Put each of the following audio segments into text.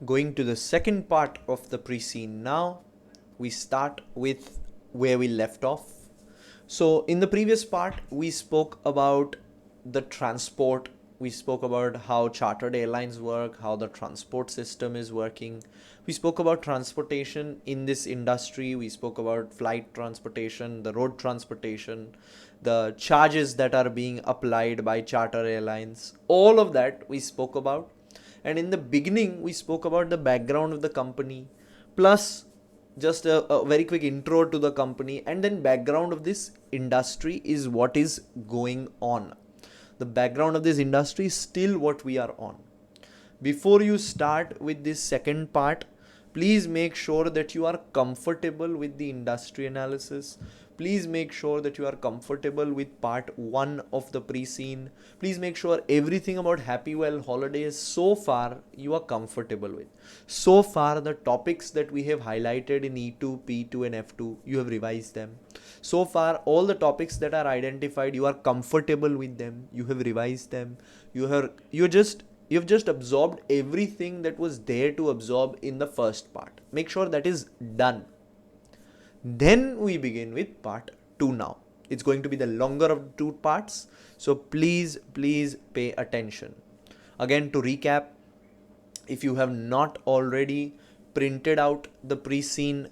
Going to the second part of the pre-scene now. We start with where we left off. So in the previous part, we spoke about the transport. We spoke about how chartered airlines work, how the transport system is working. We spoke about transportation in this industry. We spoke about flight transportation, the road transportation, the charges that are being applied by charter airlines. All of that we spoke about. And in the beginning, we spoke about the background of the company, plus just a very quick intro to the company, and then background of this industry is what is going on. The background of this industry is still what we are on. Before you start with this second part, please make sure that you are comfortable with the industry analysis. Please make sure that you are comfortable with part 1 of the pre-scene. Please make sure everything about Happywell holidays so far you are comfortable with. So far the topics that we have highlighted in E2, P2 and F2, you have revised them. So far all the topics that are identified, you are comfortable with them, you have revised them. You've just absorbed everything that was there to absorb in the first part. Make sure that is done. Then we begin with part 2 now. It's going to be the longer of 2 parts. So please pay attention. Again, to recap, if you have not already printed out the pre-scene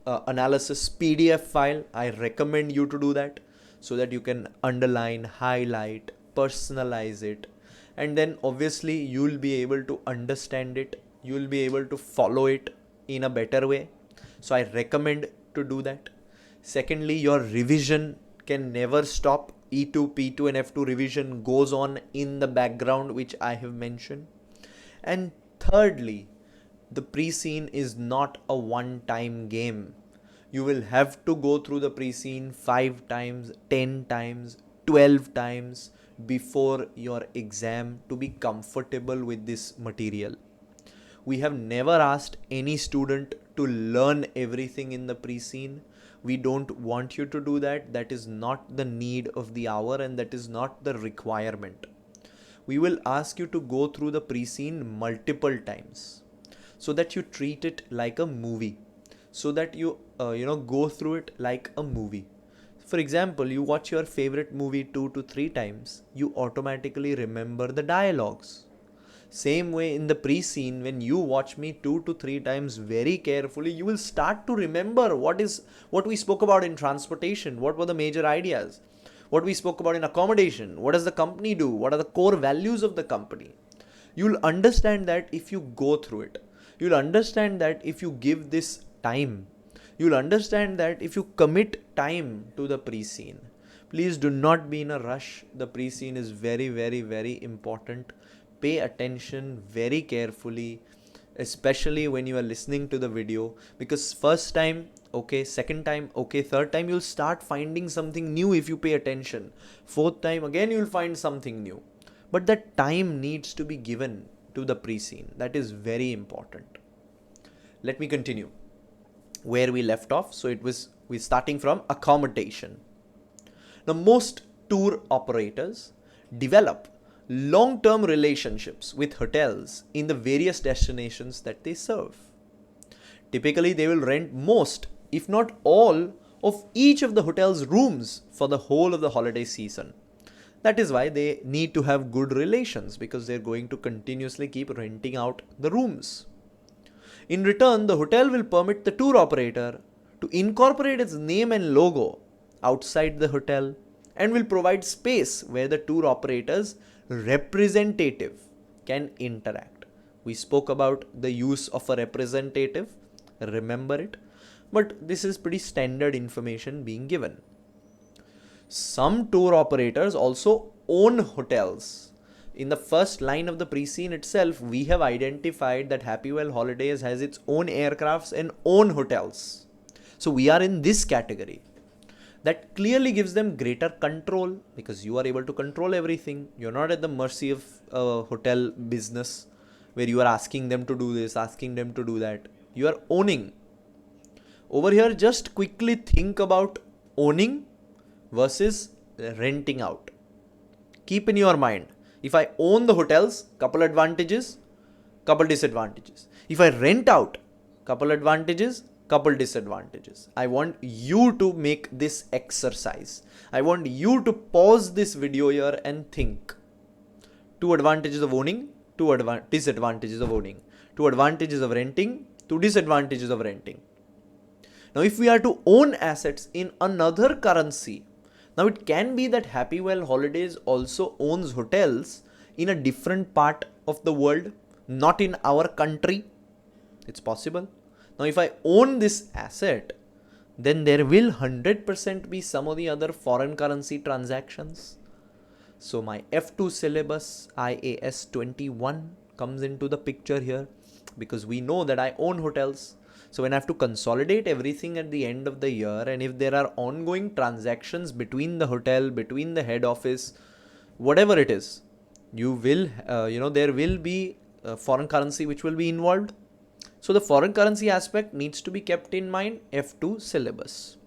analysis PDF file, I recommend you to do that so that you can underline, highlight, personalize it, and then obviously you will be able to understand it, you will be able to follow it in a better way. So I recommend to do that. Secondly, your revision can never stop. E2, P2 and F2 revision goes on in the background, which I have mentioned. And thirdly, the pre-scene is not a one-time game. You will have to go through the pre-scene 5 times, 10 times, 12 times before your exam to be comfortable with this material. We have never asked any student to learn everything in the pre-scene. We don't want you to do that. That is not the need of the hour and that is not the requirement. We will ask you to go through the pre-scene multiple times so that you treat it like a movie, so that you go through it like a movie. For example, you watch your favorite movie 2 to 3 times, you automatically remember the dialogues. Same way in the pre-scene, when you watch me 2 to 3 times very carefully, you will start to remember what we spoke about in transportation, what were the major ideas, what we spoke about in accommodation, what does the company do, what are the core values of the company. You'll understand that if you go through it. You'll understand that if you give this time. You'll understand that if you commit time to the pre-scene. Please do not be in a rush. The pre-scene is very, very, very important. Pay attention very carefully, especially when you are listening to the video, because first time okay, second time okay, third time you'll start finding something new if you pay attention. Fourth time again you'll find something new. But that time needs to be given to the pre-scene. That is very important. Let me continue where we left off. So we're starting from accommodation. Now most tour operators develop long-term relationships with hotels in the various destinations that they serve. Typically, they will rent most, if not all, of each of the hotel's rooms for the whole of the holiday season. That is why they need to have good relations, because they're going to continuously keep renting out the rooms. In return, the hotel will permit the tour operator to incorporate its name and logo outside the hotel and will provide space where the tour operator's representative can interact. We spoke about the use of a representative, remember it, but this is pretty standard information being given. Some tour operators also own hotels. In the first line of the pre-scene itself, we have identified that Happywell Holidays has its own aircrafts and own hotels. So we are in this category. That clearly gives them greater control, because you are able to control everything. You're not at the mercy of a hotel business where you are asking them to do this, asking them to do that. You are owning. Over here, just quickly think about owning versus renting out. Keep in your mind, if I own the hotels, couple advantages. couple disadvantages. If I rent out, couple advantages, couple disadvantages. I want you to make this exercise. I want you to pause this video here and think. 2 advantages of owning, 2 disadvantages of owning, 2 advantages of renting, 2 disadvantages of renting. Now, if we are to own assets in another currency, now it can be that Happywell Holidays also owns hotels in a different part of the world, not in our country. It's possible. Now, if I own this asset, then there will 100% be some of the other foreign currency transactions. So my F2 syllabus IAS 21 comes into the picture here, because we know that I own hotels. So when I have to consolidate everything at the end of the year, and if there are ongoing transactions between the hotel, between the head office, whatever it is, you will, there will be foreign currency which will be involved. So the foreign currency aspect needs to be kept in mind, F2 syllabus.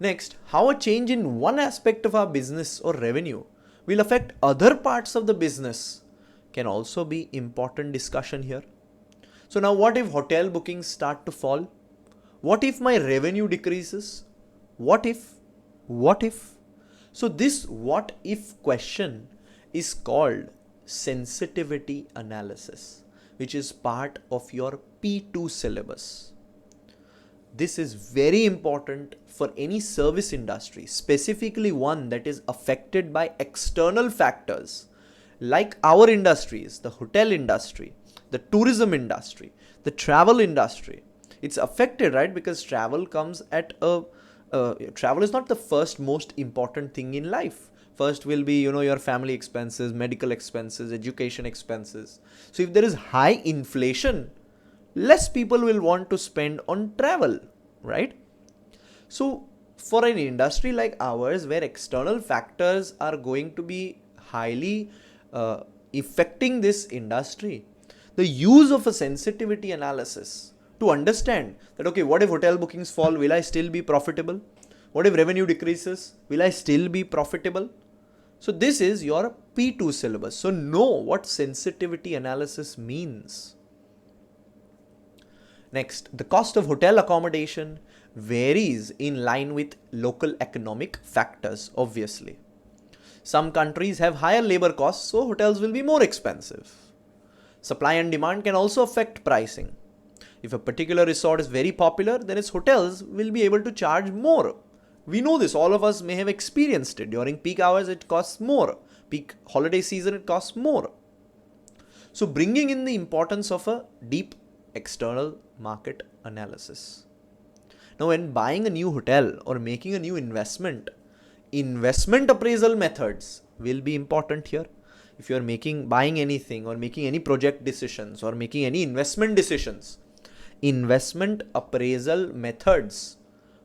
Next, how a change in one aspect of our business or revenue will affect other parts of the business can also be important discussion here. So now what if hotel bookings start to fall? What if my revenue decreases? What if? So this what if question is called sensitivity analysis, which is part of your P2 syllabus. This is very important for any service industry, specifically one that is affected by external factors like our industries, the hotel industry, the tourism industry, the travel industry. It's affected, right? Because travel comes at travel is not the first most important thing in life. First will be, your family expenses, medical expenses, education expenses. So if there is high inflation, less people will want to spend on travel, right? So for an industry like ours, where external factors are going to be highly affecting this industry, the use of a sensitivity analysis to understand that, okay, what if hotel bookings fall? Will I still be profitable? What if revenue decreases? Will I still be profitable? So this is your P2 syllabus. So know what sensitivity analysis means. Next, the cost of hotel accommodation varies in line with local economic factors, obviously. Some countries have higher labor costs, so hotels will be more expensive. Supply and demand can also affect pricing. If a particular resort is very popular, then its hotels will be able to charge more. We know this, all of us may have experienced it. During peak hours, it costs more. Peak holiday season, it costs more. So bringing in the importance of a deep external market analysis. Now, when buying a new hotel or making a new investment appraisal methods will be important here. If you are buying anything or making any project decisions or making any investment decisions, investment appraisal methods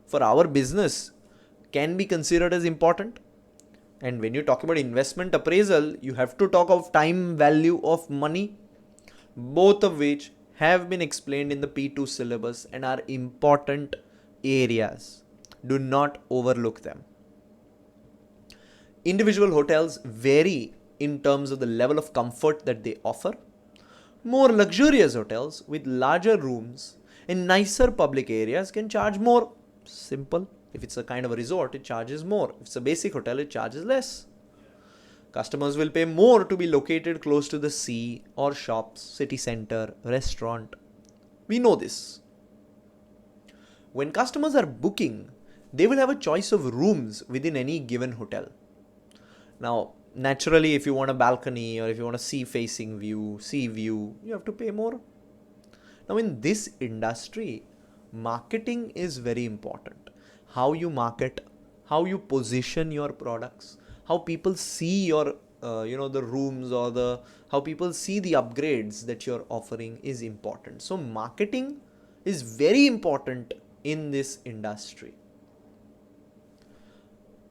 for our business can be considered as important. And when you talk about investment appraisal, you have to talk of time value of money, both of which have been explained in the P2 syllabus and are important areas. Do not overlook them. Individual hotels vary in terms of the level of comfort that they offer. More luxurious hotels with larger rooms and nicer public areas can charge more. Simple. If it's a kind of a resort, it charges more. If it's a basic hotel, it charges less. Customers will pay more to be located close to the sea or shops, city center, restaurant. We know this. When customers are booking, they will have a choice of rooms within any given hotel. Now, naturally, if you want a balcony or if you want a sea view, you have to pay more. Now, in this industry, marketing is very important. How you market, how you position your products, how people see your, the rooms or how people see the upgrades that you're offering is important. So marketing is very important in this industry.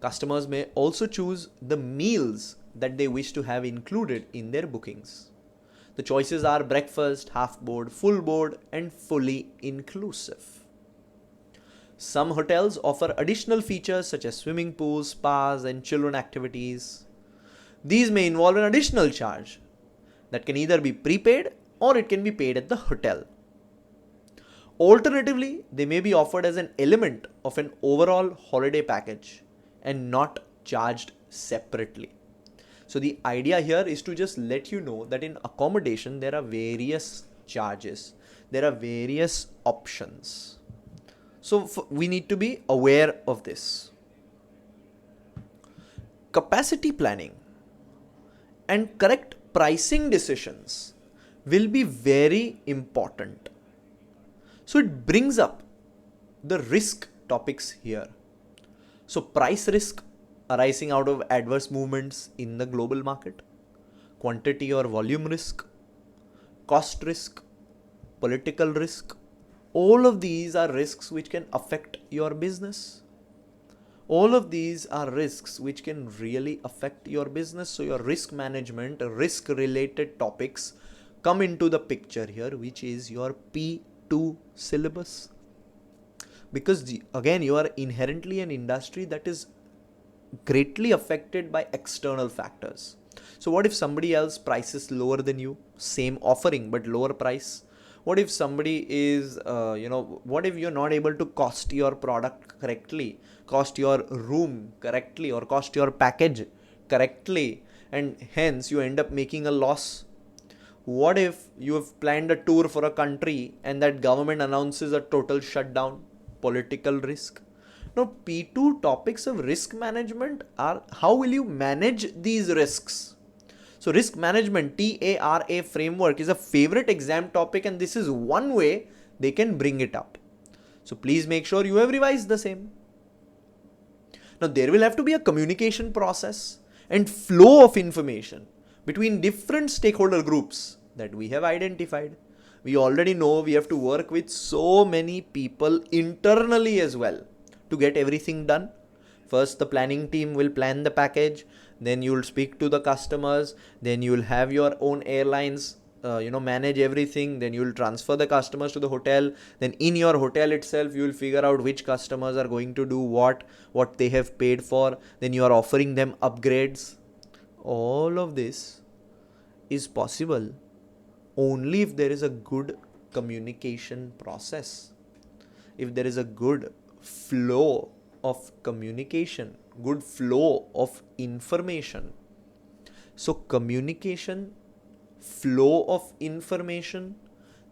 Customers may also choose the meals that they wish to have included in their bookings. The choices are breakfast, half board, full board, and fully inclusive. Some hotels offer additional features such as swimming pools, spas, and children activities. These may involve an additional charge. that can either be prepaid or it can be paid at the hotel. Alternatively, they may be offered as an element of an overall holiday package and not charged separately. So the idea here is to just let you know that in accommodation, there are various charges. There are various options. So we need to be aware of this. Capacity planning and correct pricing decisions will be very important. So it brings up the risk topics here. So price risk arising out of adverse movements in the global market, quantity or volume risk, cost risk, political risk. All of these are risks which can affect your business. All of these are risks which can really affect your business. So your risk management, risk related topics come into the picture here, which is your P2 syllabus. Because again, you are inherently an industry that is greatly affected by external factors. So what if somebody else prices lower than you, same offering but lower price? What if somebody is, what if you're not able to cost your product correctly, cost your room correctly, or cost your package correctly, and hence you end up making a loss? What if you have planned a tour for a country and that government announces a total shutdown? Political risk. Now, P2 topics of risk management are how will you manage these risks? So risk management, TARA framework is a favorite exam topic, and this is one way they can bring it up. So please make sure you have revised the same. Now there will have to be a communication process and flow of information between different stakeholder groups that we have identified. We already know we have to work with so many people internally as well to get everything done. First, the planning team will plan the package, then you will speak to the customers, then you will have your own airlines manage everything, then you will transfer the customers to the hotel, then in your hotel itself you will figure out which customers are going to do what they have paid for, then you are offering them upgrades. All of this is possible only if there is a good communication process, if there is a good flow of communication, good flow of information. So communication, flow of information,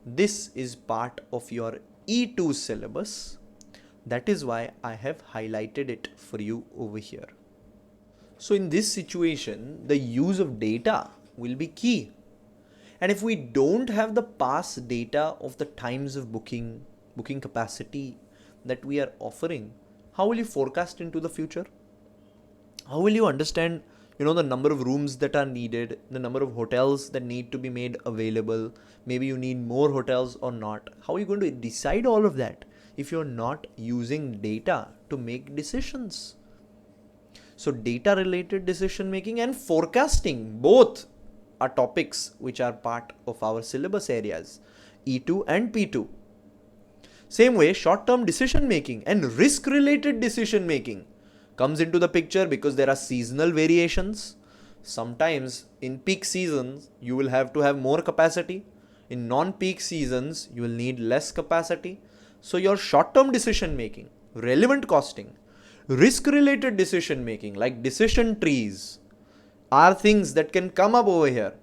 this is part of your E2 syllabus. That is why I have highlighted it for you over here. So in this situation, the use of data will be key. And if we don't have the past data of the times of booking capacity that we are offering, how will you forecast into the future? How will you understand, the number of rooms that are needed, the number of hotels that need to be made available? Maybe you need more hotels or not. How are you going to decide all of that if you're not using data to make decisions? So data related decision making and forecasting, both are topics which are part of our syllabus areas, E2 and P2. Same way, short-term decision making and risk-related decision making comes into the picture because there are seasonal variations. Sometimes in peak seasons, you will have to have more capacity. In non-peak seasons, you will need less capacity. So your short-term decision making, relevant costing, risk-related decision making like decision trees are things that can come up over here.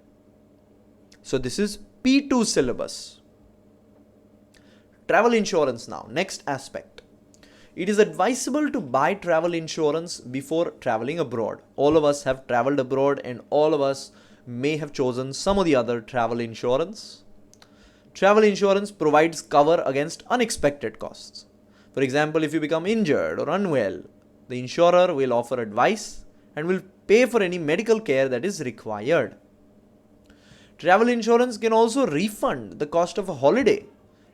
So this is P2 syllabus. Travel insurance now, next aspect. It is advisable to buy travel insurance before traveling abroad. All of us have traveled abroad and all of us may have chosen some of the other travel insurance. Travel insurance provides cover against unexpected costs. For example, if you become injured or unwell, the insurer will offer advice and will pay for any medical care that is required. Travel insurance can also refund the cost of a holiday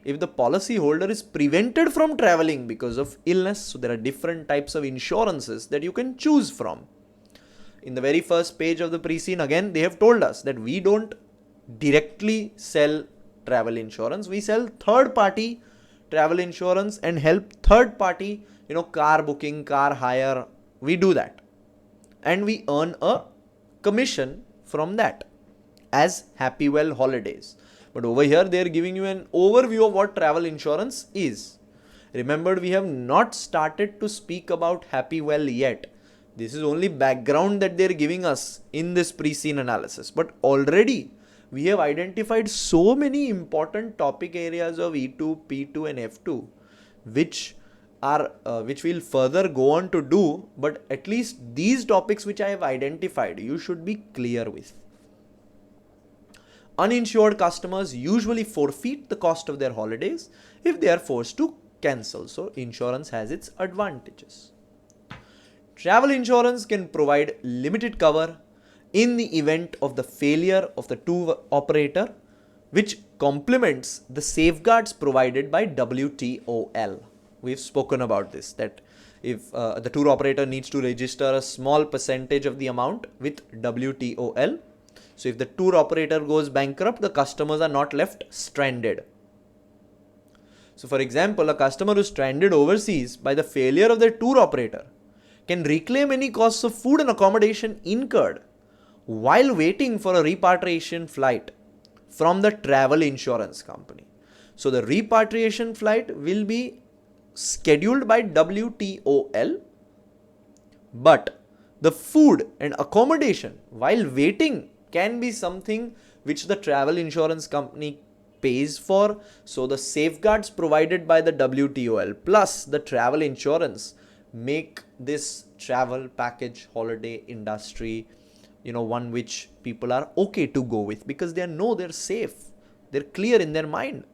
if the policy holder is prevented from traveling because of illness. So there are different types of insurances that you can choose from. In the very first page of the pre-scene, again, they have told us that we don't directly sell travel insurance. We sell third-party travel insurance and help third-party, car booking, car hire. We do that. And we earn a commission from that. as Happywell Holidays. But over here, they are giving you an overview of what travel insurance is. Remember, we have not started to speak about Happywell yet. This is only background that they are giving us in this pre-scene analysis. But already, we have identified so many important topic areas of E2, P2 and F2, which we'll further go on to do, but at least these topics which I have identified, you should be clear with. Uninsured customers usually forfeit the cost of their holidays if they are forced to cancel. So insurance has its advantages. Travel insurance can provide limited cover in the event of the failure of the tour operator, which complements the safeguards provided by WTOL. We've spoken about this, that if the tour operator needs to register a small percentage of the amount with WTOL, so if the tour operator goes bankrupt, the customers are not left stranded. So for example, a customer who is stranded overseas by the failure of their tour operator can reclaim any costs of food and accommodation incurred while waiting for a repatriation flight from the travel insurance company. So the repatriation flight will be scheduled by WTOL, but the food and accommodation while waiting can be something which the travel insurance company pays for. So the safeguards provided by the WTOL plus the travel insurance make this travel package holiday industry, one which people are okay to go with, because they know they're safe, they're clear in their mind.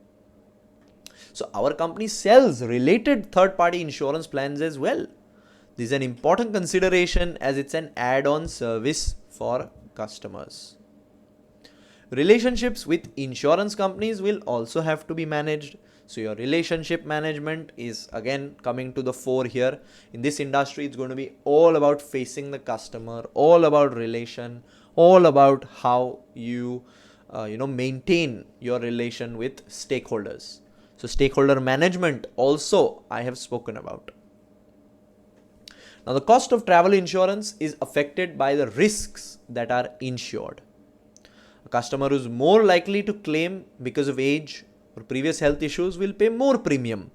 So our company sells related third-party insurance plans as well. This is an important consideration as it's an add-on service for customers. Relationships with insurance companies will also have to be managed. So your relationship management is again coming to the fore here. In this industry, it's going to be all about facing the customer, all about relation, all about how you maintain your relation with stakeholders. So stakeholder management also I have spoken about. Now the cost of travel insurance is affected by the risks that are insured. A customer who is more likely to claim because of age or previous health issues will pay more premium.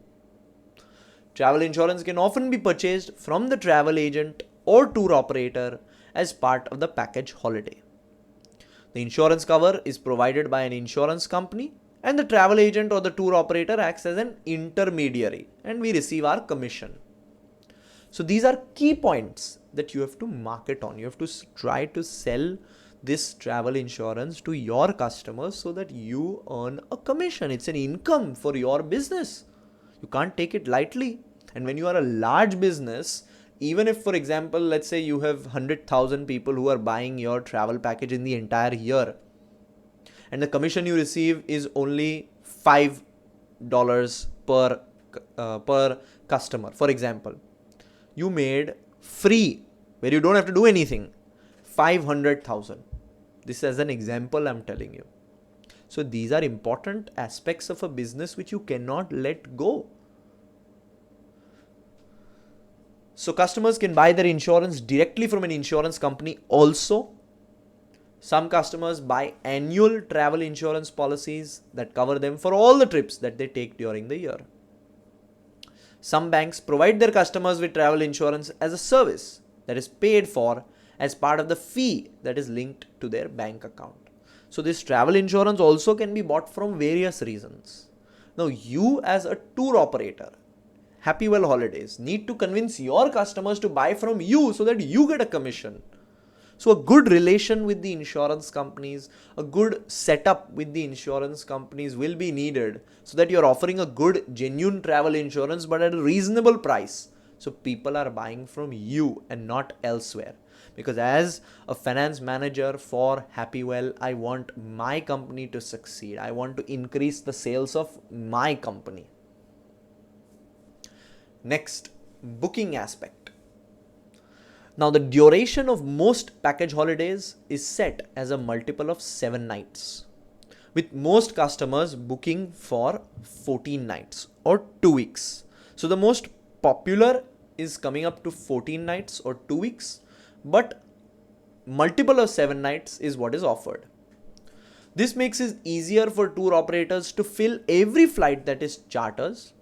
Travel insurance can often be purchased from the travel agent or tour operator as part of the package holiday. The insurance cover is provided by an insurance company, and the travel agent or the tour operator acts as an intermediary, and we receive our commission. So these are key points that you have to market on. You have to try to sell this travel insurance to your customers so that you earn a commission. It's an income for your business. You can't take it lightly. And when you are a large business, even if, for example, let's say you have 100,000 people who are buying your travel package in the entire year, and the commission you receive is only $5 per customer. For example, you made free, where you don't have to do anything, 500,000. This is an example I'm telling you. So these are important aspects of a business which you cannot let go. So customers can buy their insurance directly from an insurance company also. Some customers buy annual travel insurance policies that cover them for all the trips that they take during the year. Some banks provide their customers with travel insurance as a service that is paid for as part of the fee that is linked to their bank account. So this travel insurance also can be bought from various reasons. Now you as a tour operator, Happywell Holidays, need to convince your customers to buy from you so that you get a commission. So a good relation with the insurance companies, a good setup with the insurance companies will be needed so that you're offering a good, genuine travel insurance but at a reasonable price. So people are buying from you and not elsewhere. Because as a finance manager for Happywell, I want my company to succeed. I want to increase the sales of my company. Next, booking aspect. Now the duration of most package holidays is set as a multiple of 7 nights, with most customers booking for 14 nights or 2 weeks. So the most popular is coming up to 14 nights or 2 weeks, but multiple of 7 nights is what is offered. This makes it easier for tour operators to fill every flight that is charters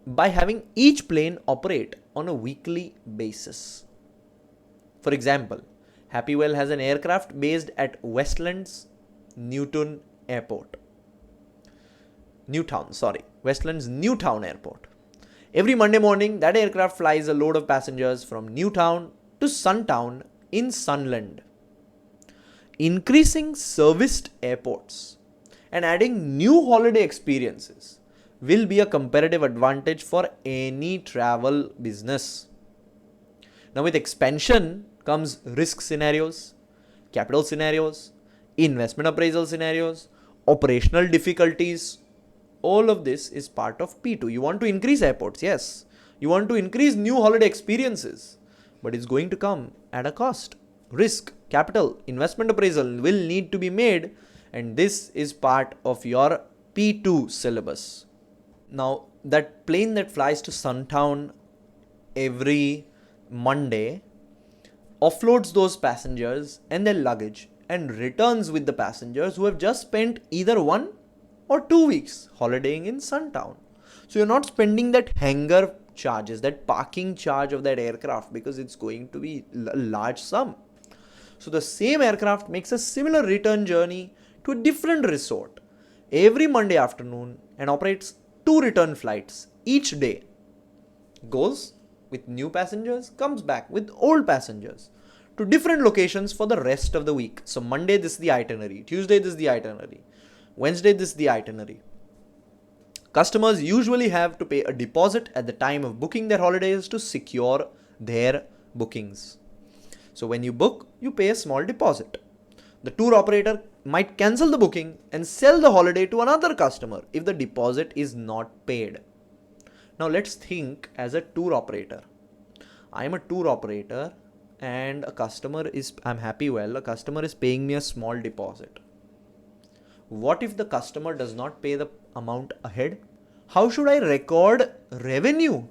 by having each plane operate on a weekly basis. For example, Happywell has an aircraft based at Westland's Newtown Airport. Every Monday morning, that aircraft flies a load of passengers from Newtown to Suntown in Sunland. Increasing serviced airports and adding new holiday experiences will be a comparative advantage for any travel business. Now, with expansion comes risk scenarios, capital scenarios, investment appraisal scenarios, operational difficulties. All of this is part of P2. You want to increase airports, yes. You want to increase new holiday experiences, but it's going to come at a cost. Risk, capital, investment appraisal will need to be made, and this is part of your P2 syllabus. Now, that plane that flies to Suntown every Monday offloads those passengers and their luggage and returns with the passengers who have just spent either 1 or 2 weeks holidaying in Suntown. So you're not spending that hangar charges, that parking charge of that aircraft, because it's going to be a large sum. So the same aircraft makes a similar return journey to a different resort every Monday afternoon and operates 2 return flights each day. Goes with new passengers, comes back with old passengers to different locations for the rest of the week. So Monday, this is the itinerary. Tuesday, this is the itinerary. Wednesday, this is the itinerary. Customers usually have to pay a deposit at the time of booking their holidays to secure their bookings. So when you book, you pay a small deposit. The tour operator might cancel the booking and sell the holiday to another customer if the deposit is not paid. Now let's think as a tour operator. I am a tour operator and I'm Happywell, a customer is paying me a small deposit. What if the customer does not pay the amount ahead? How should I record revenue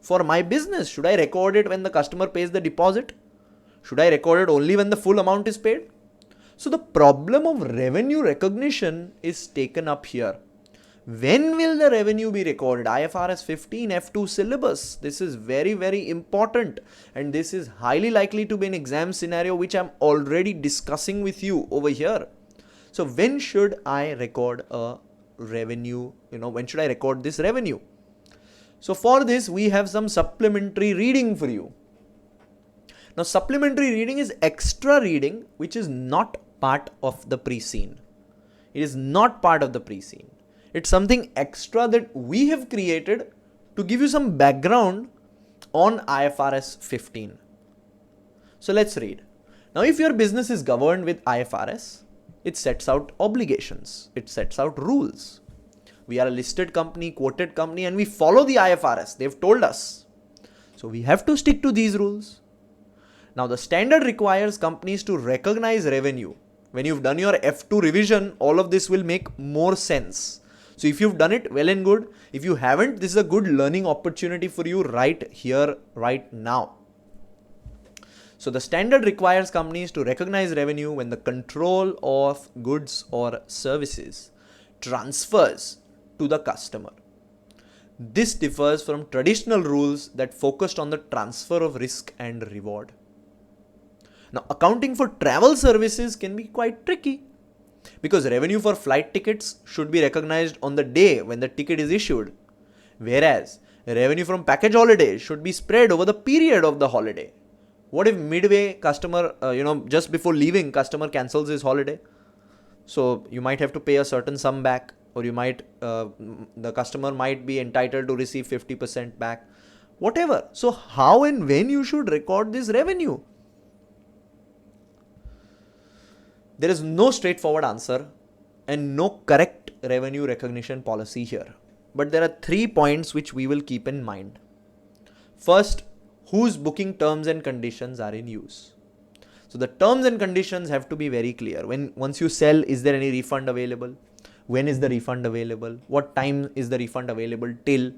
for my business? Should I record it when the customer pays the deposit? Should I record it only when the full amount is paid? So the problem of revenue recognition is taken up here. When will the revenue be recorded? IFRS 15 F2 syllabus. This is very, very important, and this is highly likely to be an exam scenario which I'm already discussing with you over here. So when should I record a revenue? When should I record this revenue? So for this, we have some supplementary reading for you. Now, supplementary reading is extra reading which is not part of the pre-scene. It is not part of the pre-scene. It's something extra that we have created to give you some background on IFRS 15. So let's read. Now, if your business is governed with IFRS, it sets out obligations. It sets out rules. We are a listed company, quoted company, and we follow the IFRS. They've told us. So we have to stick to these rules. Now, the standard requires companies to recognize revenue. When you've done your F2 revision, all of this will make more sense. So if you've done it, well and good. If you haven't, this is a good learning opportunity for you right here, right now. So the standard requires companies to recognize revenue when the control of goods or services transfers to the customer. This differs from traditional rules that focused on the transfer of risk and reward. Now, accounting for travel services can be quite tricky because revenue for flight tickets should be recognized on the day when the ticket is issued, whereas revenue from package holidays should be spread over the period of the holiday. What if midway customer, just before leaving, customer cancels his holiday? So you might have to pay a certain sum back, or the customer might be entitled to receive 50% back, whatever. So how and when you should record this revenue? There is no straightforward answer and no correct revenue recognition policy here. But there are 3 points which we will keep in mind. First, whose booking terms and conditions are in use. So the terms and conditions have to be very clear. Once you sell, is there any refund available? When is the refund available? What time is the refund available till?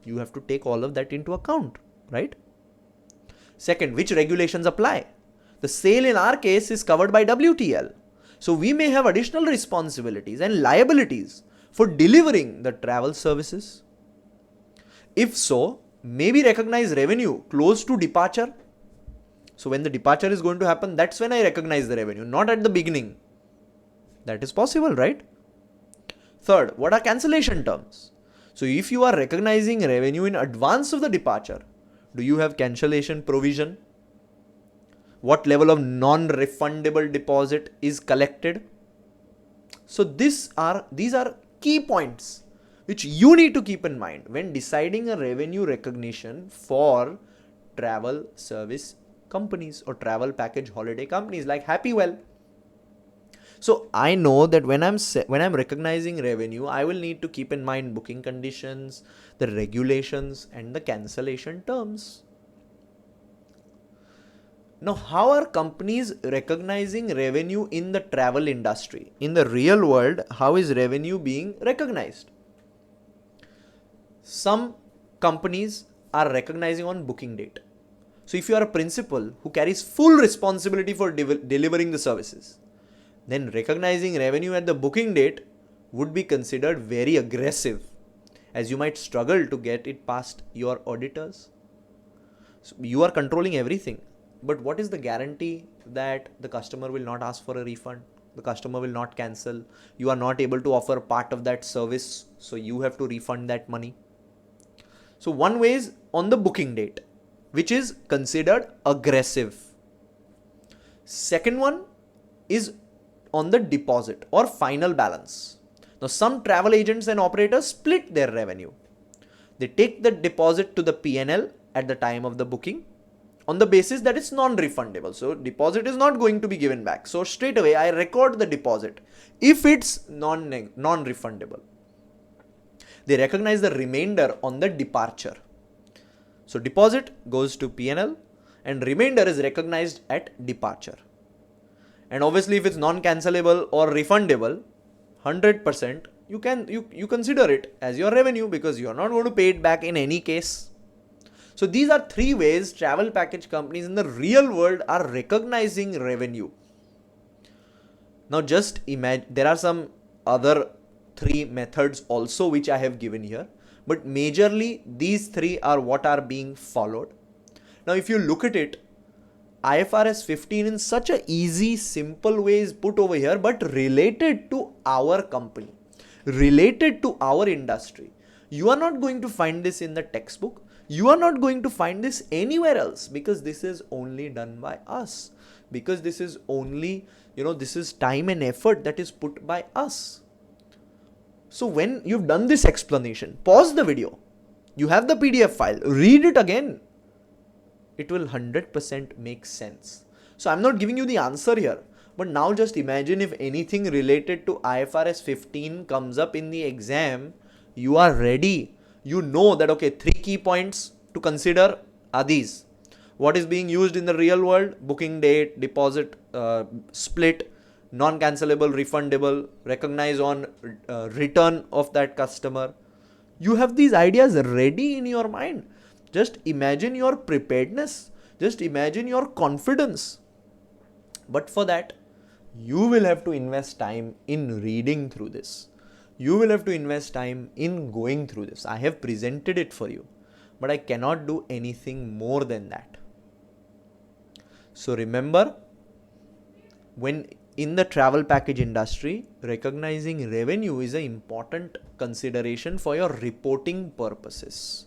You have to take all of that into account, right? Second, which regulations apply? The sale in our case is covered by WTL. So we may have additional responsibilities and liabilities for delivering the travel services. If so, maybe recognize revenue close to departure. So when the departure is going to happen, that's when I recognize the revenue, not at the beginning. That is possible, right? Third, what are cancellation terms? So if you are recognizing revenue in advance of the departure, do you have cancellation provision? What level of non-refundable deposit is collected? So these are key points which you need to keep in mind when deciding a revenue recognition for travel service companies or travel package holiday companies like Happywell. So I know that when I'm recognizing revenue, I will need to keep in mind booking conditions, the regulations, and the cancellation terms. Now, how are companies recognizing revenue in the travel industry? In the real world, how is revenue being recognized? Some companies are recognizing on booking date. So if you are a principal who carries full responsibility for delivering the services, then recognizing revenue at the booking date would be considered very aggressive, as you might struggle to get it past your auditors. So you are controlling everything, but what is the guarantee that the customer will not ask for a refund? The customer will not cancel. You are not able to offer part of that service, so you have to refund that money. So one way is on the booking date, which is considered aggressive. Second one is on the deposit or final balance. Now some travel agents and operators split their revenue. They take the deposit to the P&L at the time of the booking on the basis that it's non-refundable. So deposit is not going to be given back. So straight away I record the deposit if it's non-refundable. They recognize the remainder on the departure. So deposit goes to P&L and remainder is recognized at departure. And obviously if it's non-cancelable or refundable, 100%, you consider it as your revenue because you're not going to pay it back in any case. So these are three ways travel package companies in the real world are recognizing revenue. Now just imagine, there are some other three methods also which I have given here, but majorly these three are what are being followed. Now if you look at it, IFRS 15 in such a easy, simple way is put over here, but related to our company, related to our industry. You are not going to find this in the textbook. You are not going to find this anywhere else because this is only done by us. Because this is only, this is time and effort that is put by us. So when you've done this explanation, pause the video. You have the PDF file, read it again. It will 100% make sense. So I'm not giving you the answer here, but now just imagine if anything related to IFRS 15 comes up in the exam, you are ready. You know that, okay, three key points to consider are these. What is being used in the real world? Booking date, deposit, split, non-cancelable, refundable, recognize on return of that customer. You have these ideas ready in your mind. Just imagine your preparedness. Just imagine your confidence. But for that, you will have to invest time in reading through this. You will have to invest time in going through this. I have presented it for you, but I cannot do anything more than that. So remember, when in the travel package industry, recognizing revenue is an important consideration for your reporting purposes.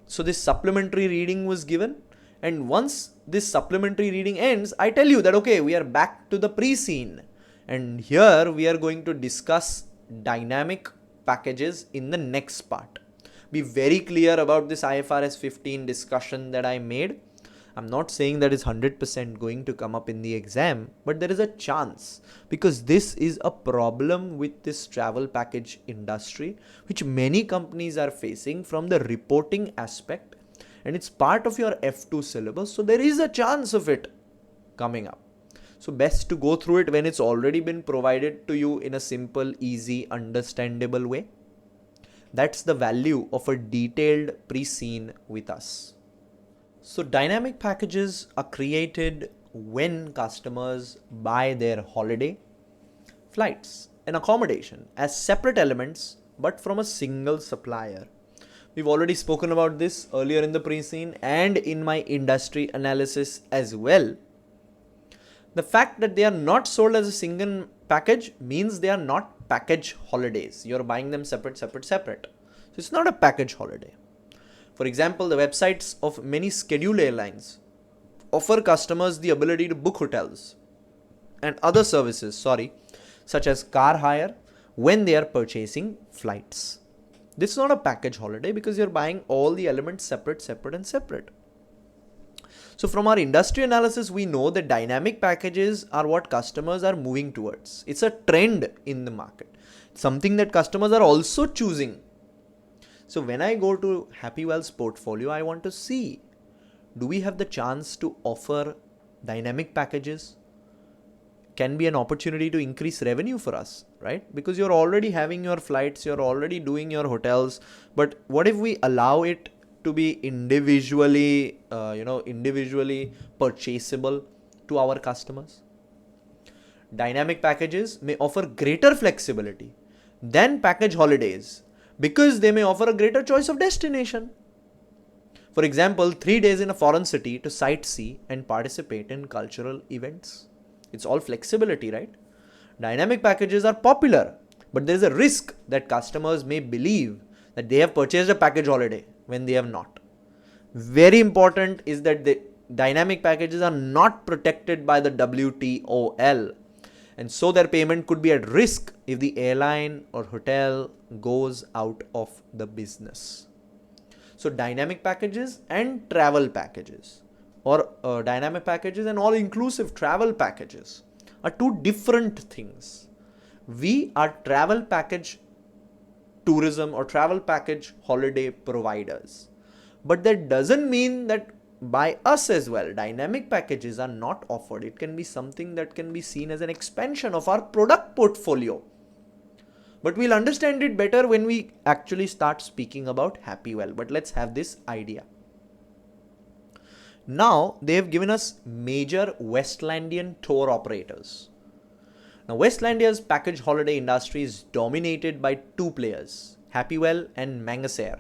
So this supplementary reading was given, and once this supplementary reading ends, I tell you that, okay, we are back to the pre-scene. And here we are going to discuss dynamic packages in the next part. Be very clear about this IFRS 15 discussion that I made. I'm not saying that it's 100% going to come up in the exam, but there is a chance because this is a problem with this travel package industry, which many companies are facing from the reporting aspect, and it's part of your F2 syllabus. So there is a chance of it coming up. So best to go through it when it's already been provided to you in a simple, easy, understandable way. That's the value of a detailed pre-scene with us. So dynamic packages are created when customers buy their holiday, flights, and accommodation as separate elements but from a single supplier. We've already spoken about this earlier in the pre-scene and in my industry analysis as well. The fact that they are not sold as a single package means they are not package holidays. You're buying them separate. So it's not a package holiday. For example, the websites of many scheduled airlines offer customers the ability to book hotels and other services, such as car hire when they are purchasing flights. This is not a package holiday because you're buying all the elements separate. So from our industry analysis, we know that dynamic packages are what customers are moving towards. It's a trend in the market, something that customers are also choosing. So when I go to Happywell's portfolio, I want to see, do we have the chance to offer dynamic packages? Can be an opportunity to increase revenue for us, right? Because you're already having your flights, you're already doing your hotels, but what if we allow it to be individually purchasable to our customers? Dynamic packages may offer greater flexibility than package holidays because they may offer a greater choice of destination. For example, 3 days in a foreign city to sightsee and participate in cultural events. It's all flexibility, right? Dynamic packages are popular, but there is a risk that customers may believe that they have purchased a package holiday when they have not. Very important is that the dynamic packages are not protected by the WTOL, and so their payment could be at risk if the airline or hotel goes out of the business. So dynamic packages and travel packages, or dynamic packages and all-inclusive travel packages, are two different things. We are travel package tourism or travel package holiday providers, but that doesn't mean that by us as well dynamic packages are not offered. It can be something that can be seen as an expansion of our product portfolio, but we'll understand it better when we actually start speaking about Happywell. But let's have this idea. Now they have given us major Westlandian tour operators. Now Westlandia's package holiday industry is dominated by two players, Happywell and Mangasair.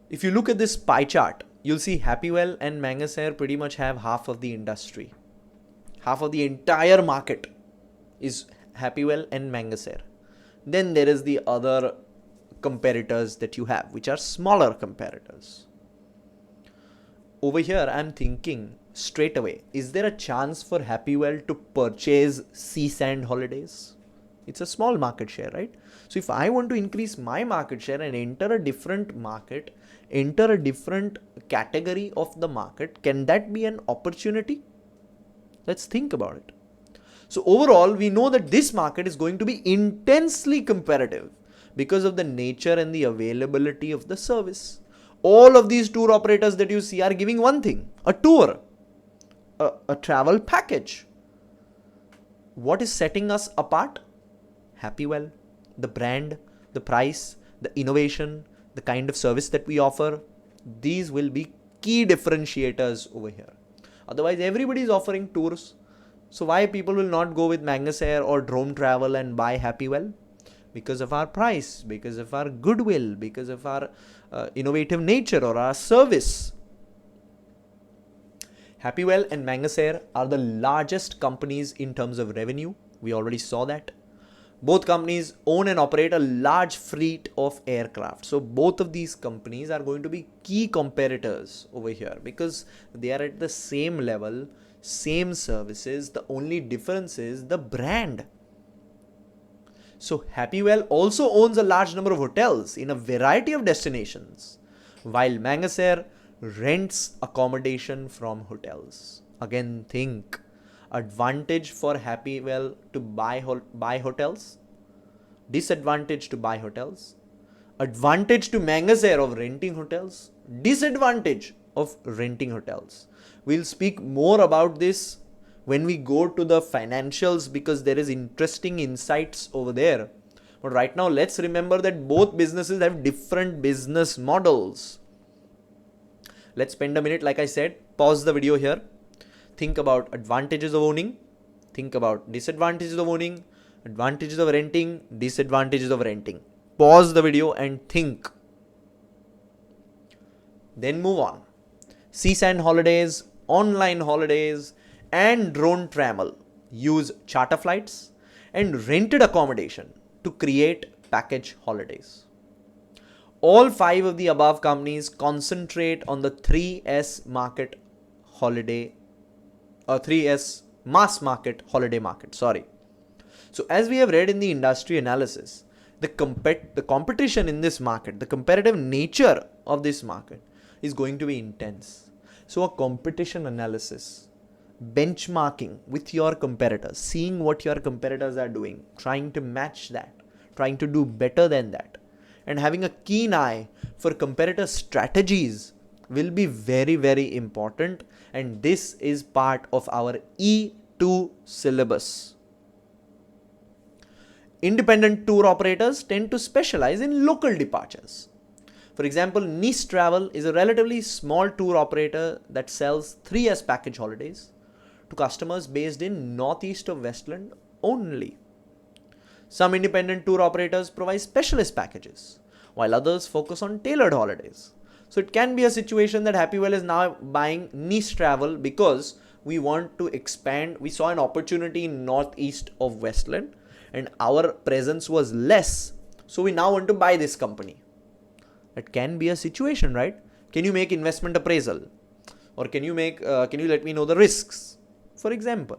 If you look at this pie chart, you'll see Happywell and Mangasair pretty much have half of the industry. Half of the entire market is Happywell and Mangasair. Then there is the other competitors that you have, which are smaller competitors. Over here, I'm thinking straight away, is there a chance for Happywell to purchase Sea Sand Holidays? It's a small market share, right? So if I want to increase my market share and enter a different market, enter a different category of the market, can that be an opportunity? Let's think about it. So overall, we know that this market is going to be intensely competitive because of the nature and the availability of the service. All of these tour operators that you see are giving one thing, a tour, a travel package. What is setting us apart? Happywell, the brand, the price, the innovation, the kind of service that we offer. These will be key differentiators over here. Otherwise, everybody is offering tours. So why people will not go with Mangasair or Drone Travel and buy Happywell? Because of our price, because of our goodwill, because of our innovative nature or our service. Happywell and Mangasair are the largest companies in terms of revenue. We already saw that. Both companies own and operate a large fleet of aircraft. So both of these companies are going to be key competitors over here because they are at the same level, same services. The only difference is the brand. So Happywell also owns a large number of hotels in a variety of destinations, while Mangasair rents accommodation from hotels. Again, think. Advantage for Happywell to buy hotels, disadvantage to buy hotels, advantage to Mangasair of renting hotels, disadvantage of renting hotels. We'll speak more about this when we go to the financials because there is interesting insights over there. But right now, let's remember that both businesses have different business models. Let's spend a minute, like I said, pause the video here. think about advantages of owning, think about disadvantages of owning, advantages of renting, disadvantages of renting. Pause the video and think. Then move on. Seasand holidays, online holidays, and drone travel use charter flights and rented accommodation to create package holidays. All 5 of the above companies concentrate on the 3S market holiday, or 3S mass market holiday market. So as we have read in the industry analysis, the competition in this market, the competitive nature of this market is going to be intense. So a competition analysis, benchmarking with your competitors, seeing what your competitors are doing, trying to match that, trying to do better than that, and having a keen eye for competitor strategies will be very, very important. And this is part of our E2 syllabus. Independent tour operators tend to specialize in local departures. For example, Nice Travel is a relatively small tour operator that sells 3S package holidays to customers based in northeast of Westland only. Some independent tour operators provide specialist packages, while others focus on tailored holidays. So it can be a situation that Happywell is now buying Nice Travel because we want to expand. We saw an opportunity in northeast of Westland and our presence was less. So we now want to buy this company. That can be a situation, right? Can you make investment appraisal? Or can you let me know the risks? For example,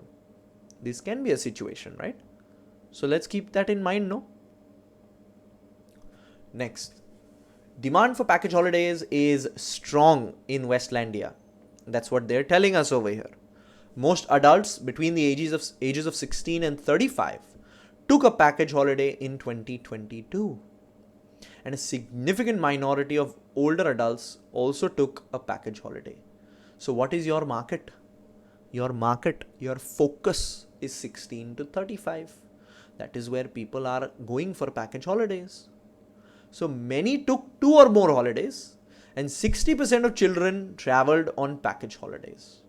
this can be a situation, right? So let's keep that in mind, no? Next, demand for package holidays is strong in Westlandia. That's what they're telling us over here. Most adults between the ages of 16 and 35 took a package holiday in 2022. And a significant minority of older adults also took a package holiday. So what is your market? Your focus is 16 to 35. That is where people are going for package holidays. So many took 2 or more holidays and 60% of children traveled on package holidays.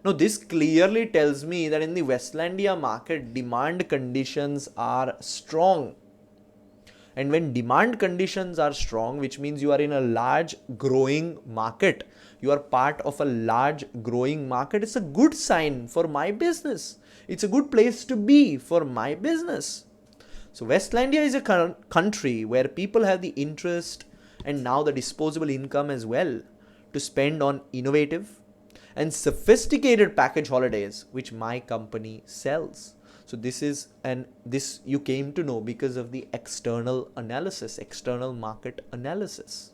Now this clearly tells me that in the Westlandia market, demand conditions are strong. And when demand conditions are strong, which means you are in a large growing market, you are part of a large growing market, it's a good sign for my business. It's a good place to be for my business. So Westlandia is a country where people have the interest and now the disposable income as well to spend on innovative and sophisticated package holidays, which my company sells. So this you came to know because of the external market analysis.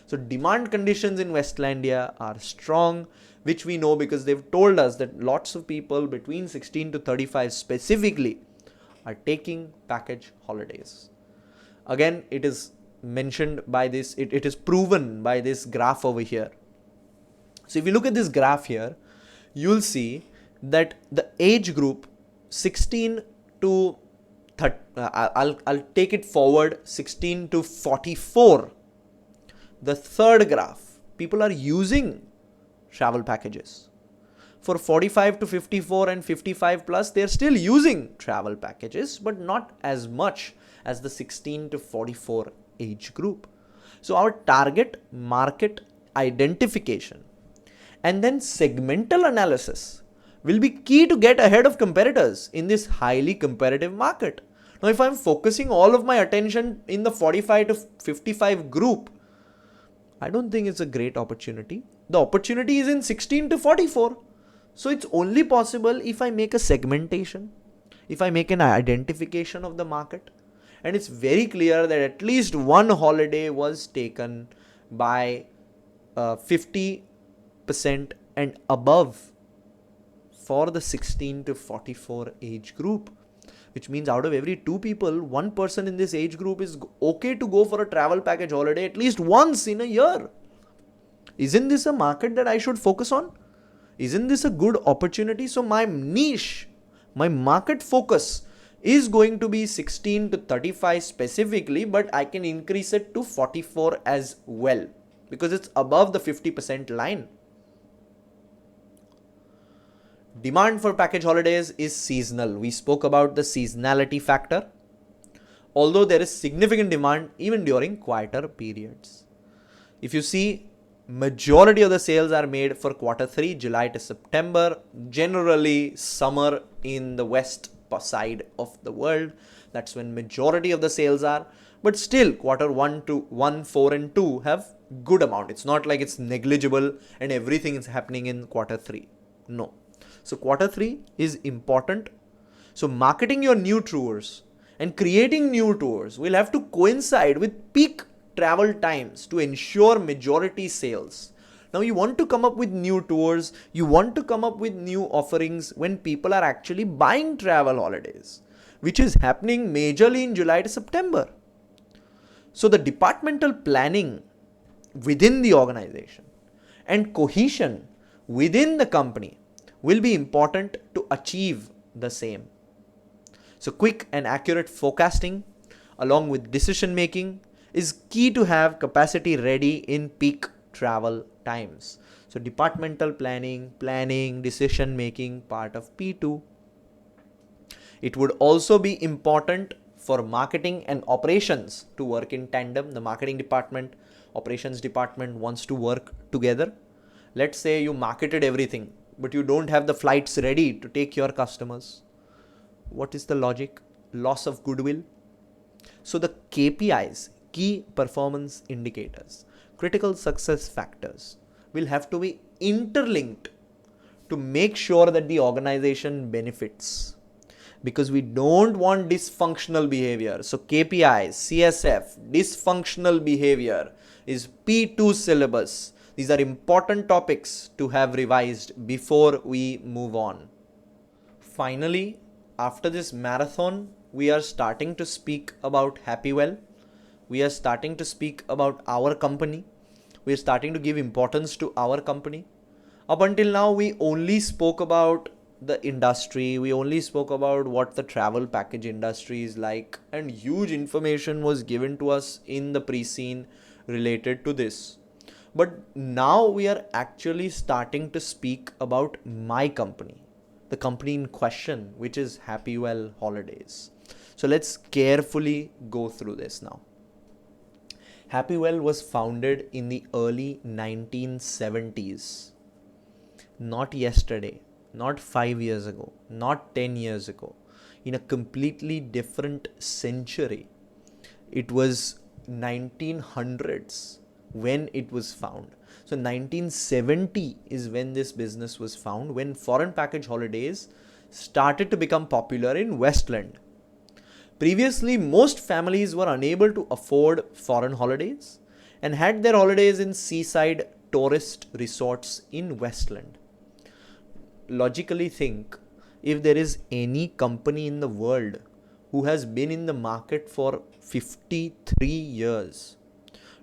So demand conditions in Westlandia are strong, which we know because they've told us that lots of people between 16 to 35 specifically are taking package holidays. Again, it is mentioned by this, it is proven by this graph over here. So if you look at this graph here, you'll see that the age group 16 to 30, I'll take it forward 16 to 44. The third graph, people are using travel packages. For 45 to 54 and 55 plus, they're still using travel packages, but not as much as the 16 to 44 age group. So our target market identification and then segmental analysis will be key to get ahead of competitors in this highly competitive market. Now, if I'm focusing all of my attention in the 45 to 55 group, I don't think it's a great opportunity. The opportunity is in 16 to 44. So it's only possible if I make a segmentation, if I make an identification of the market. And it's very clear that at least one holiday was taken by 50% and above for the 16 to 44 age group, which means out of every 2 people, 1 person in this age group is okay to go for a travel package holiday at least once in a year. Isn't this a market that I should focus on? Isn't this a good opportunity? So my niche, my market focus is going to be 16 to 35 specifically, but I can increase it to 44 as well because it's above the 50% line. Demand for package holidays is seasonal. We spoke about the seasonality factor, although there is significant demand even during quieter periods. If you see, majority of the sales are made for Q3, July to September, generally summer in the west side of the world. That's when majority of the sales are. But still, Q1, 4 and 2 have good amount. It's not like it's negligible and everything is happening in Q3. No. So Q3 is important. So marketing your new tours and creating new tours will have to coincide with peak travel times to ensure majority sales. Now you want to come up with new tours, you want to come up with new offerings when people are actually buying travel holidays, which is happening majorly in July to September. So the departmental planning within the organization and cohesion within the company will be important to achieve the same. So quick and accurate forecasting along with decision making is key to have capacity ready in peak travel times. So departmental planning, decision making, part of P2. It would also be important for marketing and operations to work in tandem. The marketing department, operations department wants to work together. Let's say you marketed everything, but you don't have the flights ready to take your customers. What is the logic? Loss of goodwill. So the KPIs, key performance indicators, critical success factors, will have to be interlinked to make sure that the organization benefits. Because we don't want dysfunctional behavior. So KPIs, CSF, dysfunctional behavior is P2 syllabus. These are important topics to have revised before we move on. Finally, after this marathon, we are starting to speak about Happywell. We are starting to speak about our company. We are starting to give importance to our company. Up until now, we only spoke about the industry. We only spoke about what the travel package industry is like, and huge information was given to us in the pre-scene related to this. But now we are actually starting to speak about my company, the company in question, which is Happywell Holidays. So let's carefully go through this now. Happywell was founded in the early 1970s. Not yesterday, not 5 years ago, not 10 years ago. In a completely different century. It was 1900s when it was found. So 1970 is when this business was found, when foreign package holidays started to become popular in Westland. Previously, most families were unable to afford foreign holidays and had their holidays in seaside tourist resorts in Westland. Logically think, if there is any company in the world who has been in the market for 53 years,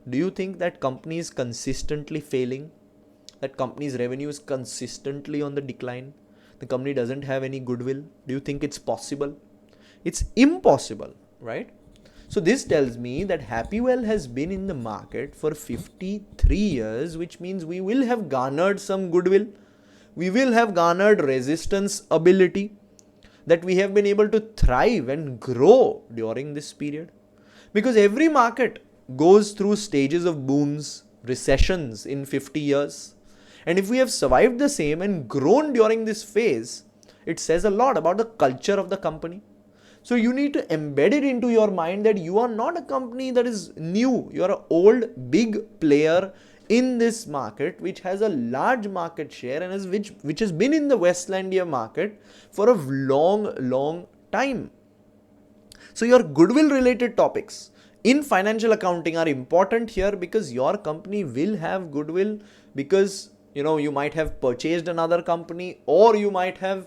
do you think that company is consistently failing? That company's revenue is consistently on the decline? The company doesn't have any goodwill? Do you think it's possible? It's impossible, right? So this tells me that Happywell has been in the market for 53 years, which means we will have garnered some goodwill. We will have garnered resistance ability, that we have been able to thrive and grow during this period. Because every market goes through stages of booms, recessions in 50 years. And if we have survived the same and grown during this phase, it says a lot about the culture of the company. So you need to embed it into your mind that you are not a company that is new. You are an old, big player in this market, which has a large market share and which has been in the Westlandia market for a long time. So your goodwill related topics in financial accounting are important here, because your company will have goodwill, because you might have purchased another company, or you might have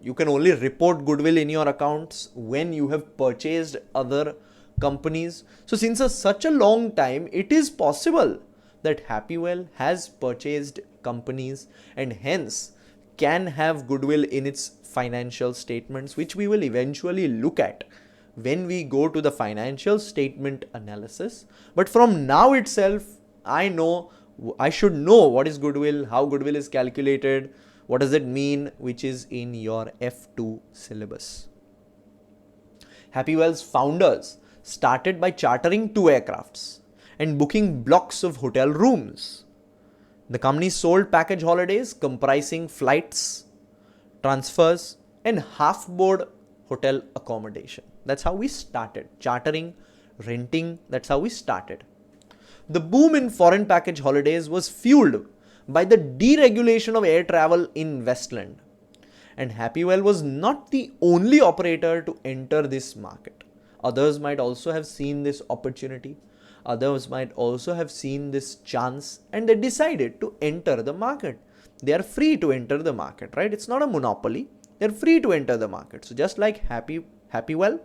you can only report goodwill in your accounts when you have purchased other companies. So since such a long time, it is possible that Happywell has purchased companies and hence can have goodwill in its financial statements, which we will eventually look at when we go to the financial statement analysis. But from now itself, I should know what is goodwill, how goodwill is calculated, What does it mean? Which is in your F2 syllabus. Happywell's founders started by chartering 2 aircrafts and booking blocks of hotel rooms. The company sold package holidays comprising flights, transfers, and half-board hotel accommodation. That's how we started. Chartering, renting, that's how we started. The boom in foreign package holidays was fueled by the deregulation of air travel in Westland. And Happywell was not the only operator to enter this market. Others might also have seen this opportunity. Others might also have seen this chance and they decided to enter the market. They are free to enter the market, right? It's not a monopoly. They're free to enter the market. So just like Happywell,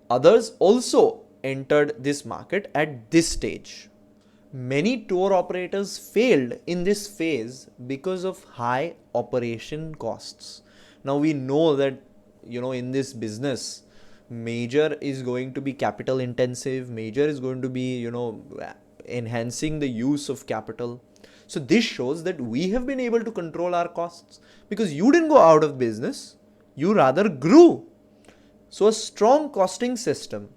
others also entered this market at this stage. Many tour operators failed in this phase because of high operation costs. Now we know that, in this business, major is going to be capital intensive, major is going to be, enhancing the use of capital. So this shows that we have been able to control our costs because you didn't go out of business, you rather grew. So a strong costing system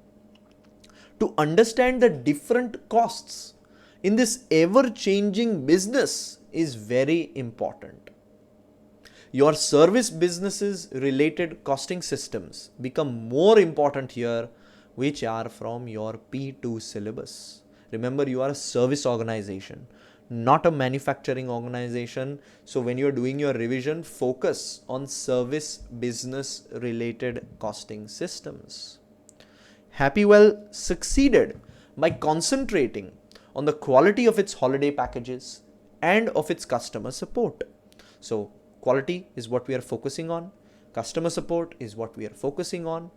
to understand the different costs in this ever-changing business is very important. Your service businesses related costing systems become more important here, which are from your P2 syllabus. Remember, you are a service organization, not a manufacturing organization. So when you're doing your revision, focus on service business related costing systems. Happywell succeeded by concentrating on the quality of its holiday packages and of its customer support. So quality is what we are focusing on. Customer support is what we are focusing on.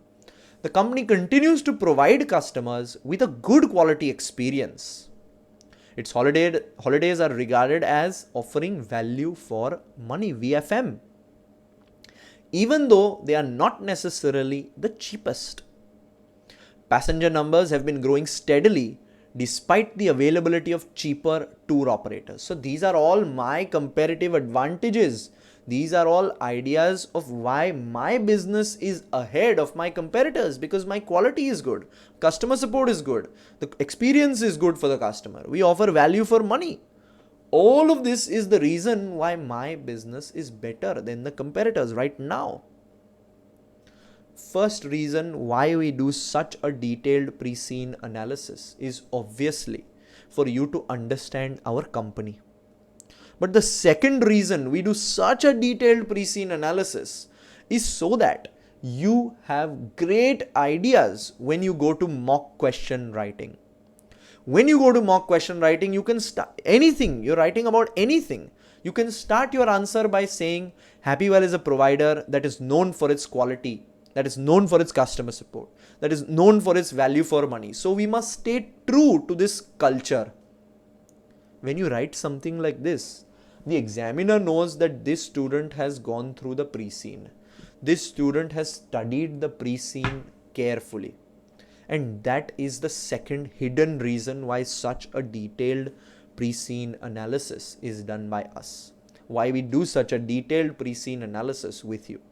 The company continues to provide customers with a good quality experience. Its holidays are regarded as offering value for money, VFM, even though they are not necessarily the cheapest. Passenger numbers have been growing steadily despite the availability of cheaper tour operators. So these are all my comparative advantages. These are all ideas of why my business is ahead of my competitors, because my quality is good, customer support is good, the experience is good for the customer, we offer value for money. All of this is the reason why my business is better than the competitors right now. First reason why we do such a detailed pre-scene analysis is obviously for you to understand our company. But the second reason we do such a detailed pre-scene analysis is so that you have great ideas when you go to mock question writing. When you go to mock question writing, you can start anything, you're writing about anything. You can start your answer by saying Happywell is a provider that is known for its quality, that is known for its customer support, that is known for its value for money. So we must stay true to this culture. When you write something like this, the examiner knows that this student has gone through the pre-scene. This student has studied the pre-scene carefully. And that is the second hidden reason why such a detailed pre-scene analysis is done by us. Why we do such a detailed pre-scene analysis with you.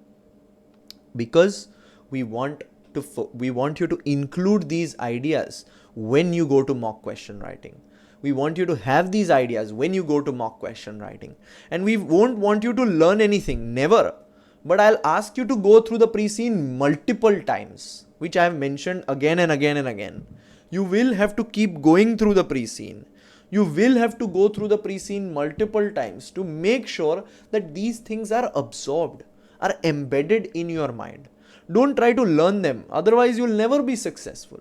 Because we want you to include these ideas when you go to mock question writing. We want you to have these ideas when you go to mock question writing. And we won't want you to learn anything, never. But I'll ask you to go through the pre-scene multiple times, which I have mentioned again and again and again. You will have to keep going through the pre-scene. You will have to go through the pre-scene multiple times to make sure that these things are absorbed, are embedded in your mind. Don't try to learn them, otherwise you'll never be successful.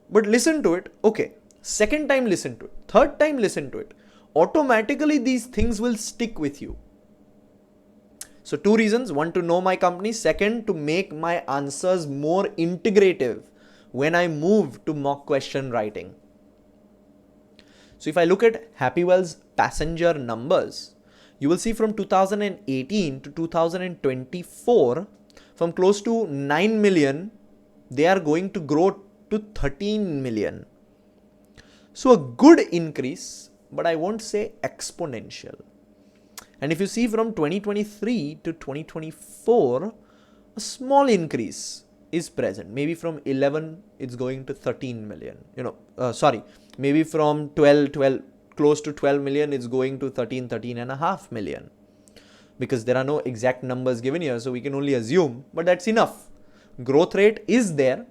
But listen to it, okay. Second time listen to it, third time listen to it. Automatically these things will stick with you. So 2 reasons, 1 to know my company, 2nd to make my answers more integrative when I move to mock question writing. So if I look at Happywell's passenger numbers, you will see from 2018 to 2024, from close to 9 million, they are going to grow to 13 million. So a good increase, but I won't say exponential. And if you see from 2023 to 2024, a small increase is present. Maybe from 11, it's going to 13 million. Maybe from 12, close to 12 million, it's going to 13 and a half million. Because there are no exact numbers given here, so we can only assume, but that's enough. Growth rate is there,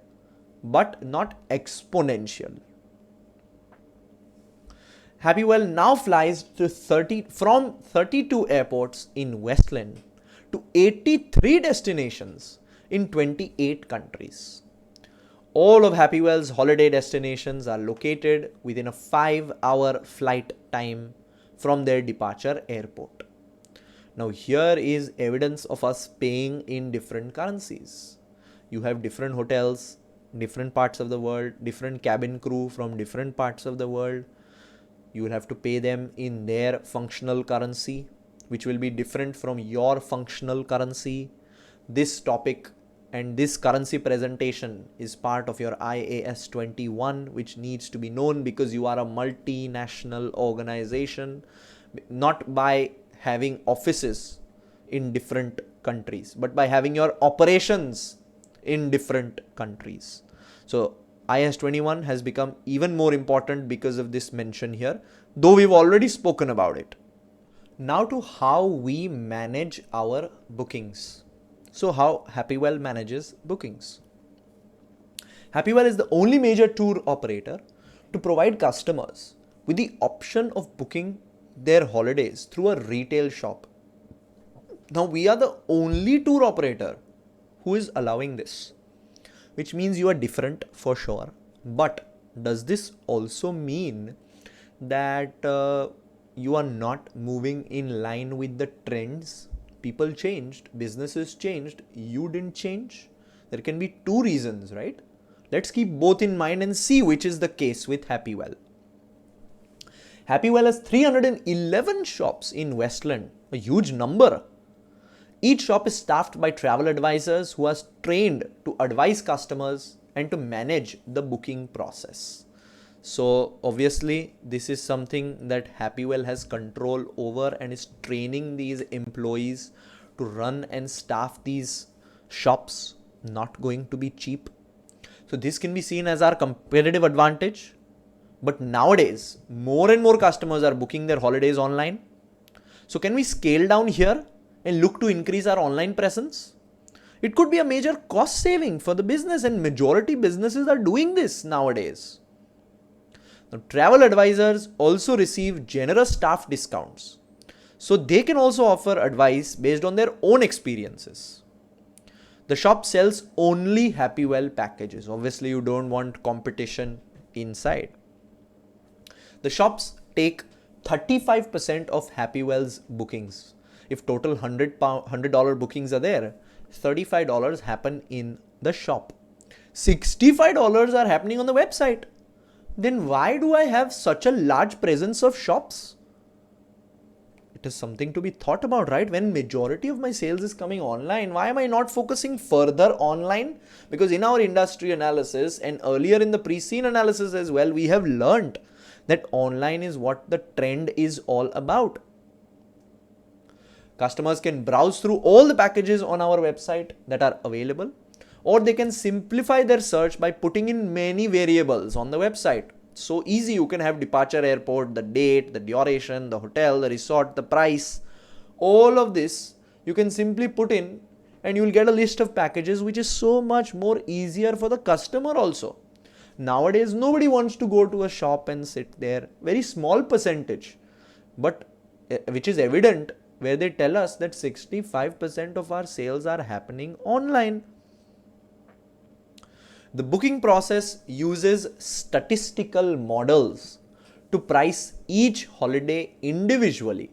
but not exponential. Happywell now flies to from 32 airports in Westland to 83 destinations in 28 countries. All of Happywell's holiday destinations are located within a 5-hour flight time from their departure airport. Now here is evidence of us paying in different currencies. You have different hotels, different parts of the world, different cabin crew from different parts of the world. You will have to pay them in their functional currency, which will be different from your functional currency. This topic and this currency presentation is part of your IAS 21, which needs to be known because you are a multinational organization, not by having offices in different countries, but by having your operations in different countries. So IAS 21 has become even more important because of this mention here, though we've already spoken about it. Now to how we manage our bookings. So how Happywell manages bookings. Happywell is the only major tour operator to provide customers with the option of booking their holidays through a retail shop. Now we are the only tour operator who is allowing this, which means you are different for sure. But does this also mean that you are not moving in line with the trends? People changed, businesses changed, you didn't change. There can be two reasons, right? Let's keep both in mind and see which is the case with Happywell. Happywell has 311 shops in Westland, a huge number. Each shop is staffed by travel advisors who are trained to advise customers and to manage the booking process. So obviously this is something that Happywell has control over and is training these employees to run and staff these shops, not going to be cheap. So this can be seen as our competitive advantage. But nowadays, more and more customers are booking their holidays online. So can we scale down here and look to increase our online presence? It could be a major cost saving for the business, and majority businesses are doing this nowadays. Now, travel advisors also receive generous staff discounts, so they can also offer advice based on their own experiences. The shop sells only Happywell packages. Obviously, you don't want competition inside. The shops take 35% of Happywell's bookings. If total $100 bookings are there, $35 happen in the shop. $65 are happening on the website. Then why do I have such a large presence of shops? It is something to be thought about, right? When majority of my sales is coming online, why am I not focusing further online? Because in our industry analysis and earlier in the pre-scene analysis as well, we have learned that online is what the trend is all about. Customers can browse through all the packages on our website that are available, or they can simplify their search by putting in many variables on the website. So easy, you can have departure airport, the date, the duration, the hotel, the resort, the price. All of this you can simply put in and you will get a list of packages, which is so much more easier for the customer also. Nowadays, nobody wants to go to a shop and sit there. Very small percentage, but which is evident where they tell us that 65% of our sales are happening online. The booking process uses statistical models to price each holiday individually,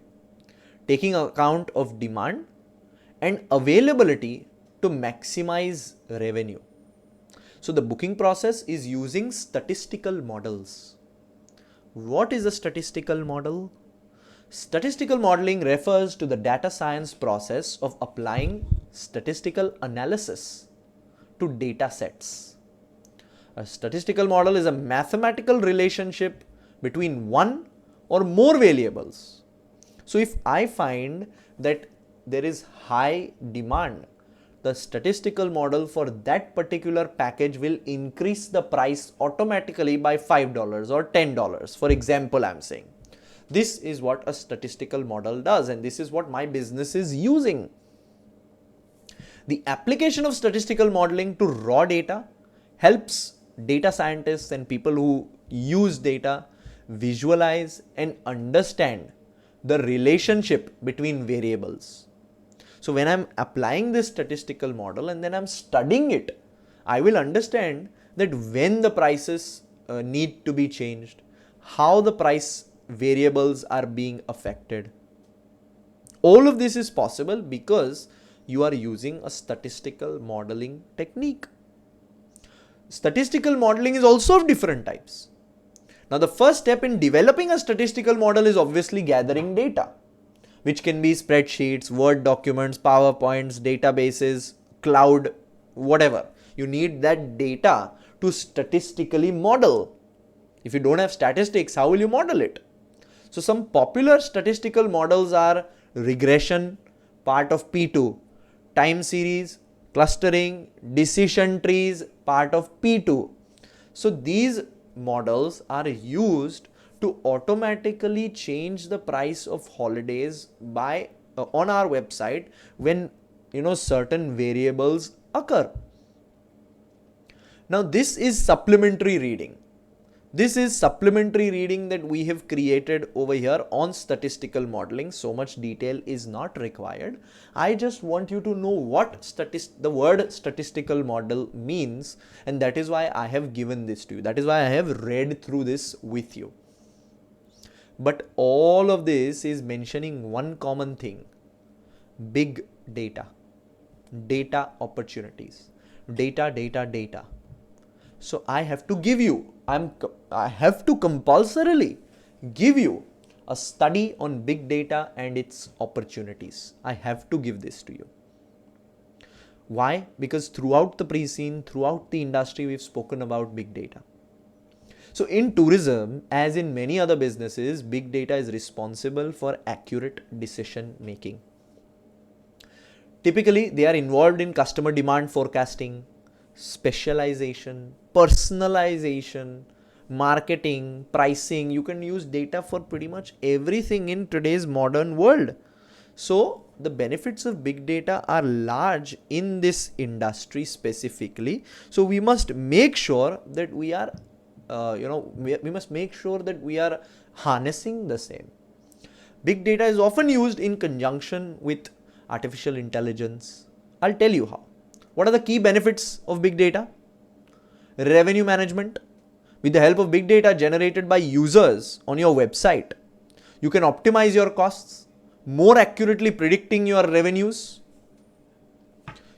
taking account of demand and availability to maximize revenue. So the booking process is using statistical models. What is a statistical model? Statistical modeling refers to the data science process of applying statistical analysis to data sets. A statistical model is a mathematical relationship between one or more variables So if I find that there is high demand, the statistical model for that particular package will increase the price automatically by $5 or $10. For example, I'm saying this is what a statistical model does, and this is what my business is using. The application of statistical modeling to raw data helps data scientists and people who use data visualize and understand the relationship between variables. So when I'm applying this statistical model and then I'm studying it, I will understand that when the prices need to be changed, how the price variables are being affected. All of this is possible because you are using a statistical modeling technique. Statistical modeling is also of different types. Now, the first step in developing a statistical model is obviously gathering data, which can be spreadsheets, Word documents, PowerPoints, databases, cloud, whatever. You need that data to statistically model. If you don't have statistics, how will you model it? So some popular statistical models are regression, part of P2, time series, clustering, decision trees, part of P2. So these models are used to automatically change the price of holidays by on our website when certain variables occur. Now this is supplementary reading. This is supplementary reading that we have created over here on statistical modeling. So much detail is not required. I just want you to know what the word statistical model means, and that is why I have given this to you. That is why I have read through this with you. But all of this is mentioning one common thing: big data, data opportunities, data. So I have to give you, I have to compulsorily give you a study on big data and its opportunities. I have to give this to you. Why? Because throughout the pre-scene, throughout the industry, we've spoken about big data. So in tourism, as in many other businesses, big data is responsible for accurate decision making. Typically, they are involved in customer demand forecasting, specialization, personalization, marketing, pricing. You can use data for pretty much everything in today's modern world. So the benefits of big data are large in this industry specifically. So we must make sure that we are, we must make sure that we are harnessing the same. Big data is often used in conjunction with artificial intelligence. I'll tell you how. What are the key benefits of big data? Revenue management. With the help of big data generated by users on your website, you can optimize your costs, more accurately predicting your revenues.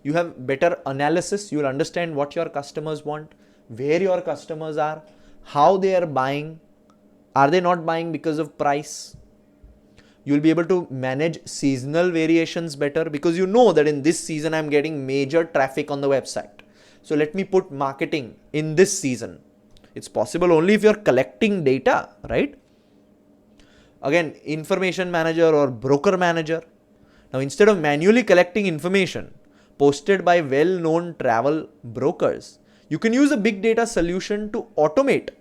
You have better analysis. You will understand what your customers want, where your customers are, how they are buying. Are they not buying because of price? You will be able to manage seasonal variations better because you know that in this season I'm getting major traffic on the website. So let me put marketing in this season. It's possible only if you're collecting data, right? Again, information manager or broker manager. Now instead of manually collecting information posted by well-known travel brokers, you can use a big data solution to automate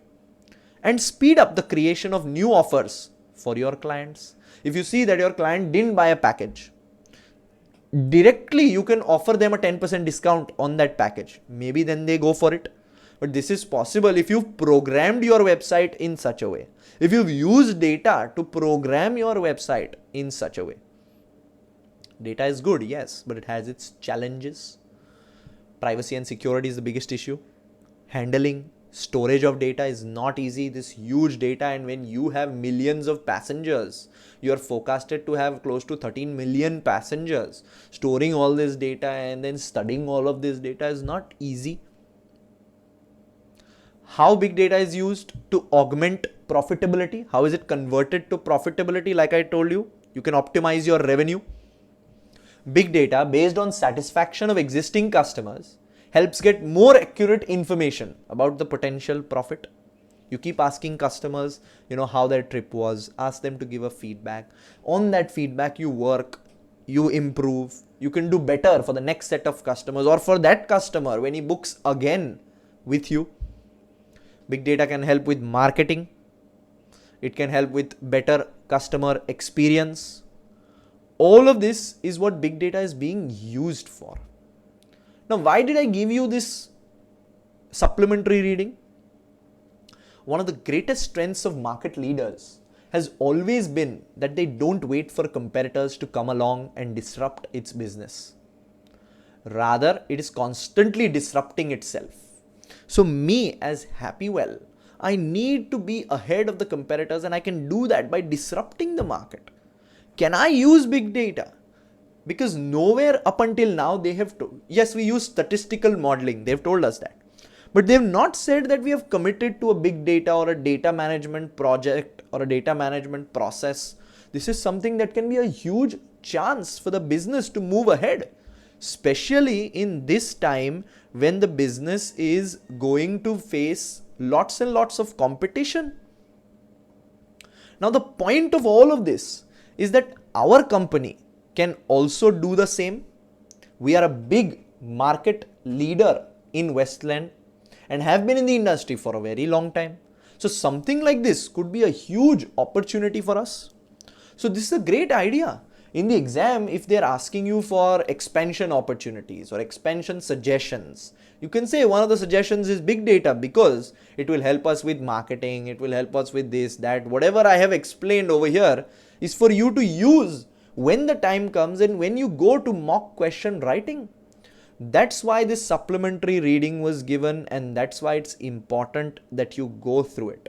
and speed up the creation of new offers for your clients. If you see that your client didn't buy a package, directly you can offer them a 10% discount on that package. Maybe then they go for it. But this is possible if you've programmed your website in such a way. If you've used data to program your website in such a way. Data is good, yes, but it has its challenges. Privacy and security is the biggest issue. Handling storage of data is not easy. This huge data, and when you have millions of passengers, you are forecasted to have close to 13 million passengers. Storing all this data and then studying all of this data is not easy. How big data is used to augment profitability? How is it converted to profitability? Like I told you, you can optimize your revenue. Big data based on satisfaction of existing customers helps get more accurate information about the potential profit. You keep asking customers, how their trip was, ask them to give a feedback. On that feedback, you work, you improve, you can do better for the next set of customers or for that customer when he books again with you. Big data can help with marketing. It can help with better customer experience. All of this is what big data is being used for. Now, why did I give you this supplementary reading? One of the greatest strengths of market leaders has always been that they don't wait for competitors to come along and disrupt its business. Rather, it is constantly disrupting itself. So me as Happywell, I need to be ahead of the competitors, and I can do that by disrupting the market. Can I use big data? Because nowhere up until now they have told, yes, we use statistical modeling, they've told us that. But they've not said that we have committed to a big data or a data management project or a data management process. This is something that can be a huge chance for the business to move ahead, especially in this time when the business is going to face lots and lots of competition. Now, the point of all of this is that our company can also do the same. We are a big market leader in Westland and have been in the industry for a very long time. So something like this could be a huge opportunity for us. So this is a great idea. In the exam, if they're asking you for expansion opportunities or expansion suggestions, you can say one of the suggestions is big data because it will help us with marketing, it will help us with this, that, whatever I have explained over here is for you to use when the time comes and when you go to mock question writing. That's why this supplementary reading was given, and that's why it's important that you go through it.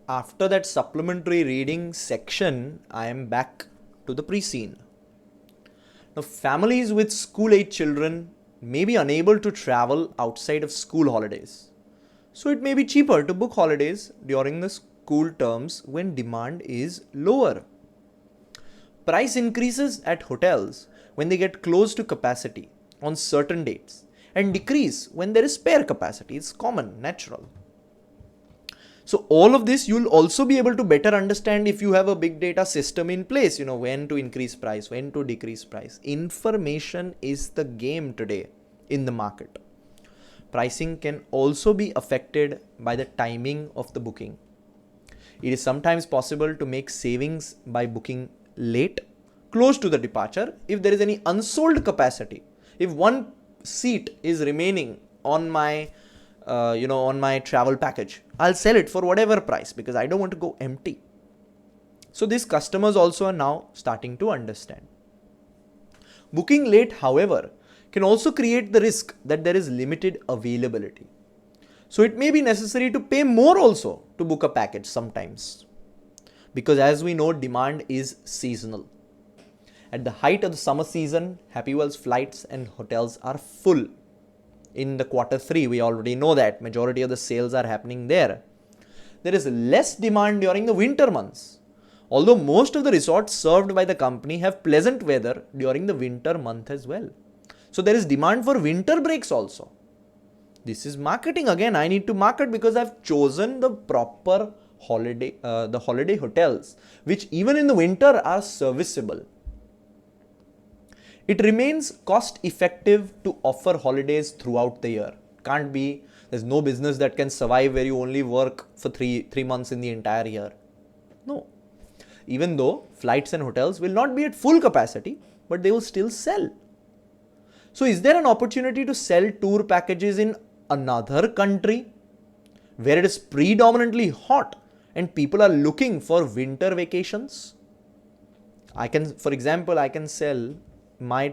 After that supplementary reading section, I am back to the pre-scene. Now, families with school-age children may be unable to travel outside of school holidays. So it may be cheaper to book holidays during the school terms when demand is lower. Price increases at hotels when they get close to capacity on certain dates and decrease when there is spare capacity. It's common, natural. So all of this you'll also be able to better understand if you have a big data system in place, when to increase price, when to decrease price. Information is the game today in the market. Pricing can also be affected by the timing of the booking. It is sometimes possible to make savings by booking late, close to the departure, if there is any unsold capacity. If one seat is remaining on my on my travel package, I'll sell it for whatever price because I don't want to go empty. So these customers also are now starting to understand. Booking late, however, can also create the risk that there is limited availability. So it may be necessary to pay more also to book a package sometimes, because as we know, demand is seasonal. At the height of the summer season, Happywell's flights and hotels are full. In the Q3, we already know that majority of the sales are happening there. There is less demand during the winter months, although most of the resorts served by the company have pleasant weather during the winter month as well. So there is demand for winter breaks also. This is marketing again. I need to market because I've chosen the proper holiday hotels, which even in the winter are serviceable. It remains cost effective to offer holidays throughout the year. Can't be, there's no business that can survive where you only work for three months in the entire year. No. Even though flights and hotels will not be at full capacity, but they will still sell. So is there an opportunity to sell tour packages in another country where it is predominantly hot and people are looking for winter vacations? For example, I can sell my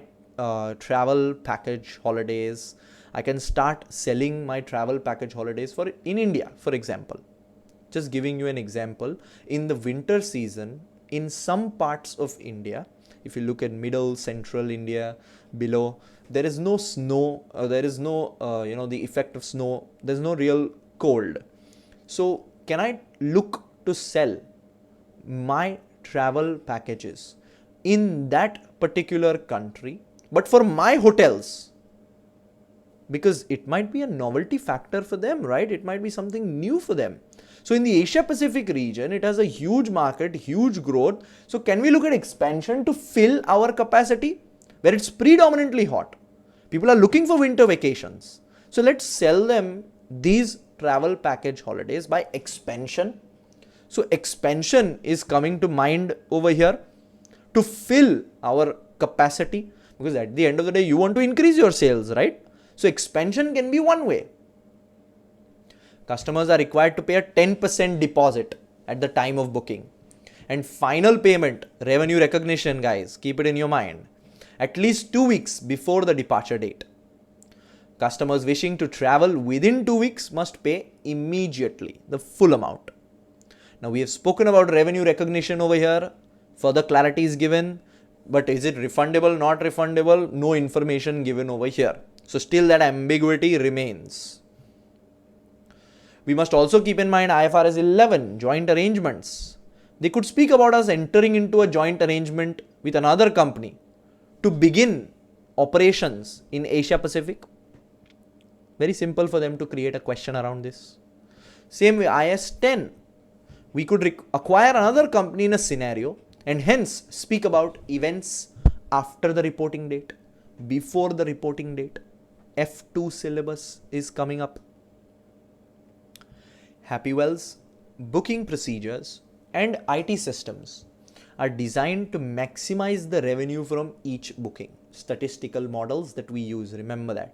travel package holidays. I can start selling my travel package holidays in India, for example. Just giving you an example, in the winter season, in some parts of India, if you look at middle, central India, below, there is no snow, there is no, the effect of snow, there's no real cold. So can I look to sell my travel packages in that particular country, but for my hotels? because it might be a novelty factor for them, right? It might be something new for them. So in the Asia Pacific region, it has a huge market, huge growth. So can we look at expansion to fill our capacity where it's predominantly hot? People are looking for winter vacations. So let's sell them these travel package holidays by expansion. So expansion is coming to mind over here to fill our capacity, because at the end of the day, you want to increase your sales, right? So expansion can be one way. Customers are required to pay a 10% deposit at the time of booking. And final payment, revenue recognition, guys, keep it in your mind, at least 2 weeks before the departure date. Customers wishing to travel within 2 weeks must pay immediately the full amount. Now we have spoken about revenue recognition over here. Further clarity is given, but is it refundable, not refundable? No information given over here. So still that ambiguity remains. We must also keep in mind IFRS 11, joint arrangements. They could speak about us entering into a joint arrangement with another company to begin operations in Asia Pacific. Very simple for them to create a question around this. Same way, IS 10. We could acquire another company in a scenario and hence speak about events after the reporting date, before the reporting date. F2 syllabus is coming up. Happywell's booking procedures and IT systems are designed to maximize the revenue from each booking. Statistical models that we use, remember that.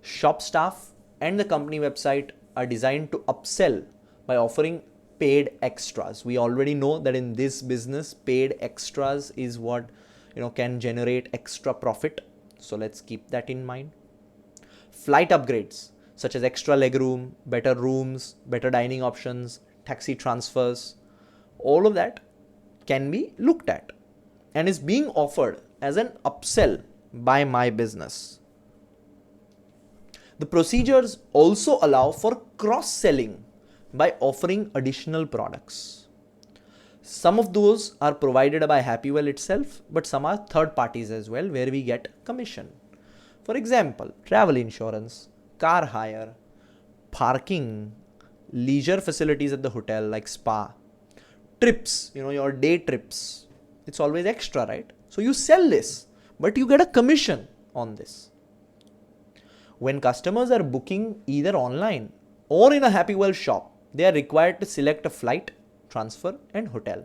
Shop staff and the company website are designed to upsell by offering paid extras. We already know that in this business, paid extras is what can generate extra profit. So let's keep that in mind. Flight upgrades such as extra legroom, better rooms, better dining options, taxi transfers, all of that can be looked at and is being offered as an upsell by my business. The procedures also allow for cross-selling by offering additional products. Some of those are provided by Happywell itself, but some are third parties as well, where we get commission. For example, travel insurance, car hire, parking, leisure facilities at the hotel like spa, trips, your day trips. It's always extra, right? So you sell this, but you get a commission on this. When customers are booking either online or in a Happywell shop, they are required to select a flight, transfer and hotel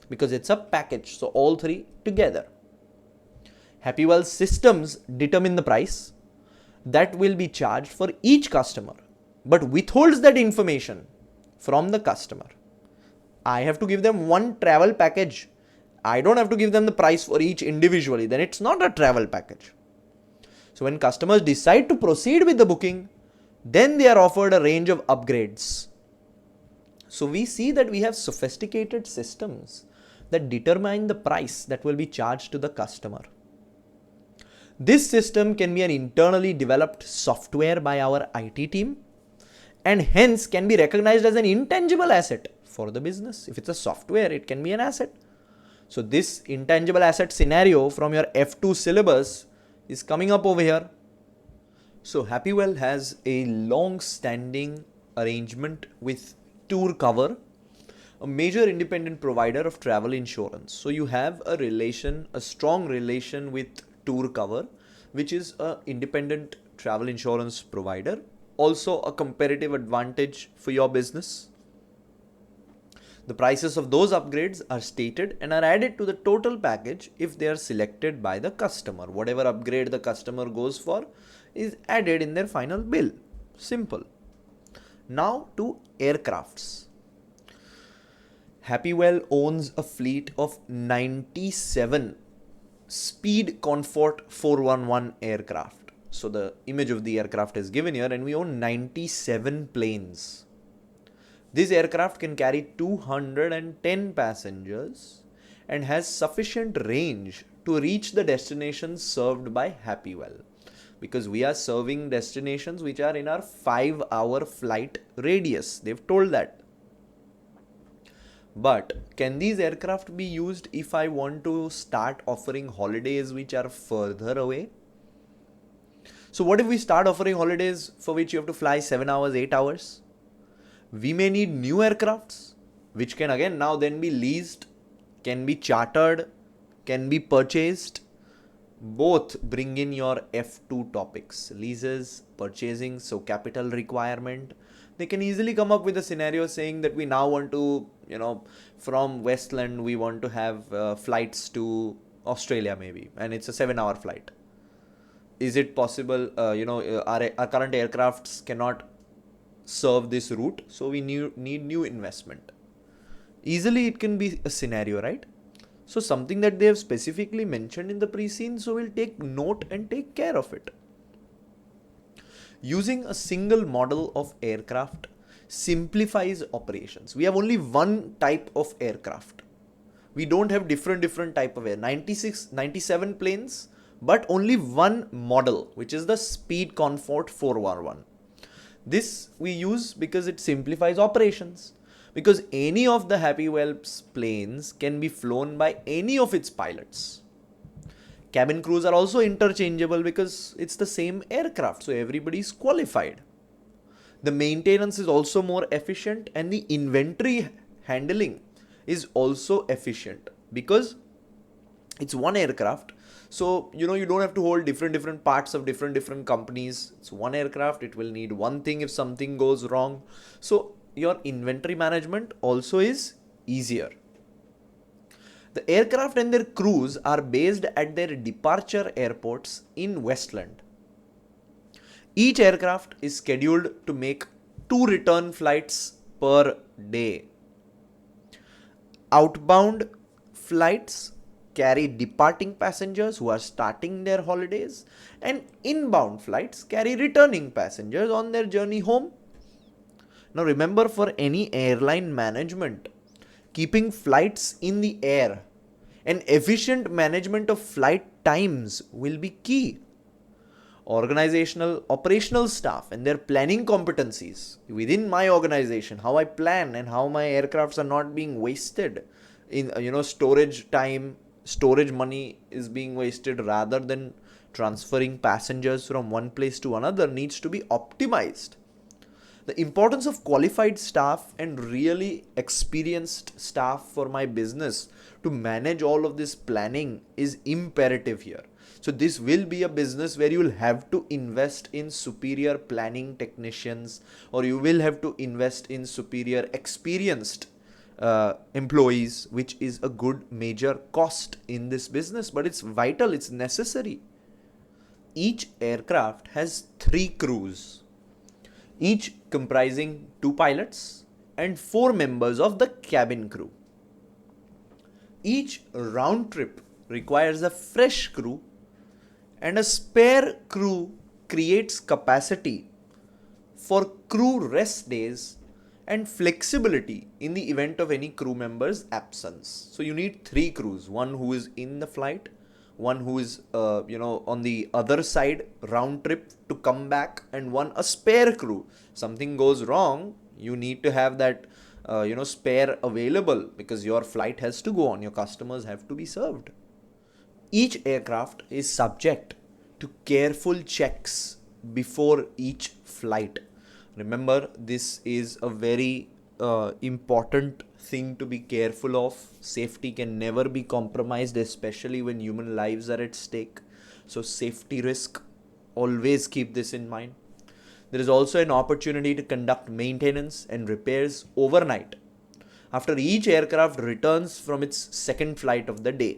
because it's a package. So all three together. Happywell systems determine the price that will be charged for each customer, but withholds that information from the customer. I have to give them one travel package. I don't have to give them the price for each individually. Then it's not a travel package. So when customers decide to proceed with the booking, then they are offered a range of upgrades. So we see that we have sophisticated systems that determine the price that will be charged to the customer. This system can be an internally developed software by our IT team and hence can be recognized as an intangible asset for the business. If it's a software, it can be an asset. So this intangible asset scenario from your F2 syllabus is coming up over here. So Happywell has a long-standing arrangement with Tour Cover, a major independent provider of travel insurance. So you have a strong relation with Tour Cover, which is an independent travel insurance provider, also a competitive advantage for your business. The prices of those upgrades are stated and are added to the total package if they are selected by the customer. Whatever upgrade the customer goes for is added in their final bill. Simple. Now to aircrafts. Happywell owns a fleet of 97 Speed Comfort 411 aircraft. So the image of the aircraft is given here and we own 97 planes. This aircraft can carry 210 passengers and has sufficient range to reach the destinations served by Happywell, because we are serving destinations which are in our 5-hour flight radius. They've told that. But can these aircraft be used if I want to start offering holidays which are further away? So what if we start offering holidays for which you have to fly 7 hours, 8 hours? We may need new aircrafts, which can again now then be leased, can be chartered, can be purchased. Both bring in your F2 topics, leases, purchasing, so capital requirement. They can easily come up with a scenario saying that we now want to, from Westland, we want to have flights to Australia maybe, and it's a 7-hour flight. Is it possible, our current aircrafts cannot serve this route, so we need new investment. Easily it can be a scenario, right? So something that they have specifically mentioned in the pre-scene, so we'll take note and take care of it. Using a single model of aircraft simplifies operations. We have only one type of aircraft. We don't have different type of 97 planes, but only one model, which is the Speed Comfort 411. This we use because it simplifies operations. Because any of the Happywell's planes can be flown by any of its pilots. Cabin crews are also interchangeable because it's the same aircraft, so everybody is qualified. The maintenance is also more efficient, and the inventory handling is also efficient because it's one aircraft. So, you don't have to hold different parts of different companies. It's one aircraft. It will need one thing if something goes wrong. So, your inventory management also is easier. The aircraft and their crews are based at their departure airports in Westland. Each aircraft is scheduled to make 2 return flights per day. Outbound flights carry departing passengers who are starting their holidays, and inbound flights carry returning passengers on their journey home. Now remember, for any airline management, keeping flights in the air and efficient management of flight times will be key. Operational staff and their planning competencies within my organization, how I plan and how my aircrafts are not being wasted in storage time, storage money is being wasted rather than transferring passengers from one place to another, needs to be optimized. The importance of qualified staff and really experienced staff for my business to manage all of this planning is imperative here. So this will be a business where you will have to invest in superior planning technicians, or you will have to invest in superior experienced employees, which is a good major cost in this business, but it's vital, it's necessary. Each aircraft has 3 crews, each comprising 2 pilots and 4 members of the cabin crew. Each round trip requires a fresh crew, and a spare crew creates capacity for crew rest days and flexibility in the event of any crew member's absence. So you need 3 crews, one who is in the flight, one who is on the other side round trip to come back, and one a spare crew. Something goes wrong, you need to have that spare available because your flight has to go on, your customers have to be served. Each aircraft is subject to careful checks before each flight. Remember, this is a very important thing to be careful of. Safety can never be compromised, especially when human lives are at stake. So safety risk, always keep this in mind. There is also an opportunity to conduct maintenance and repairs overnight after each aircraft returns from its second flight of the day,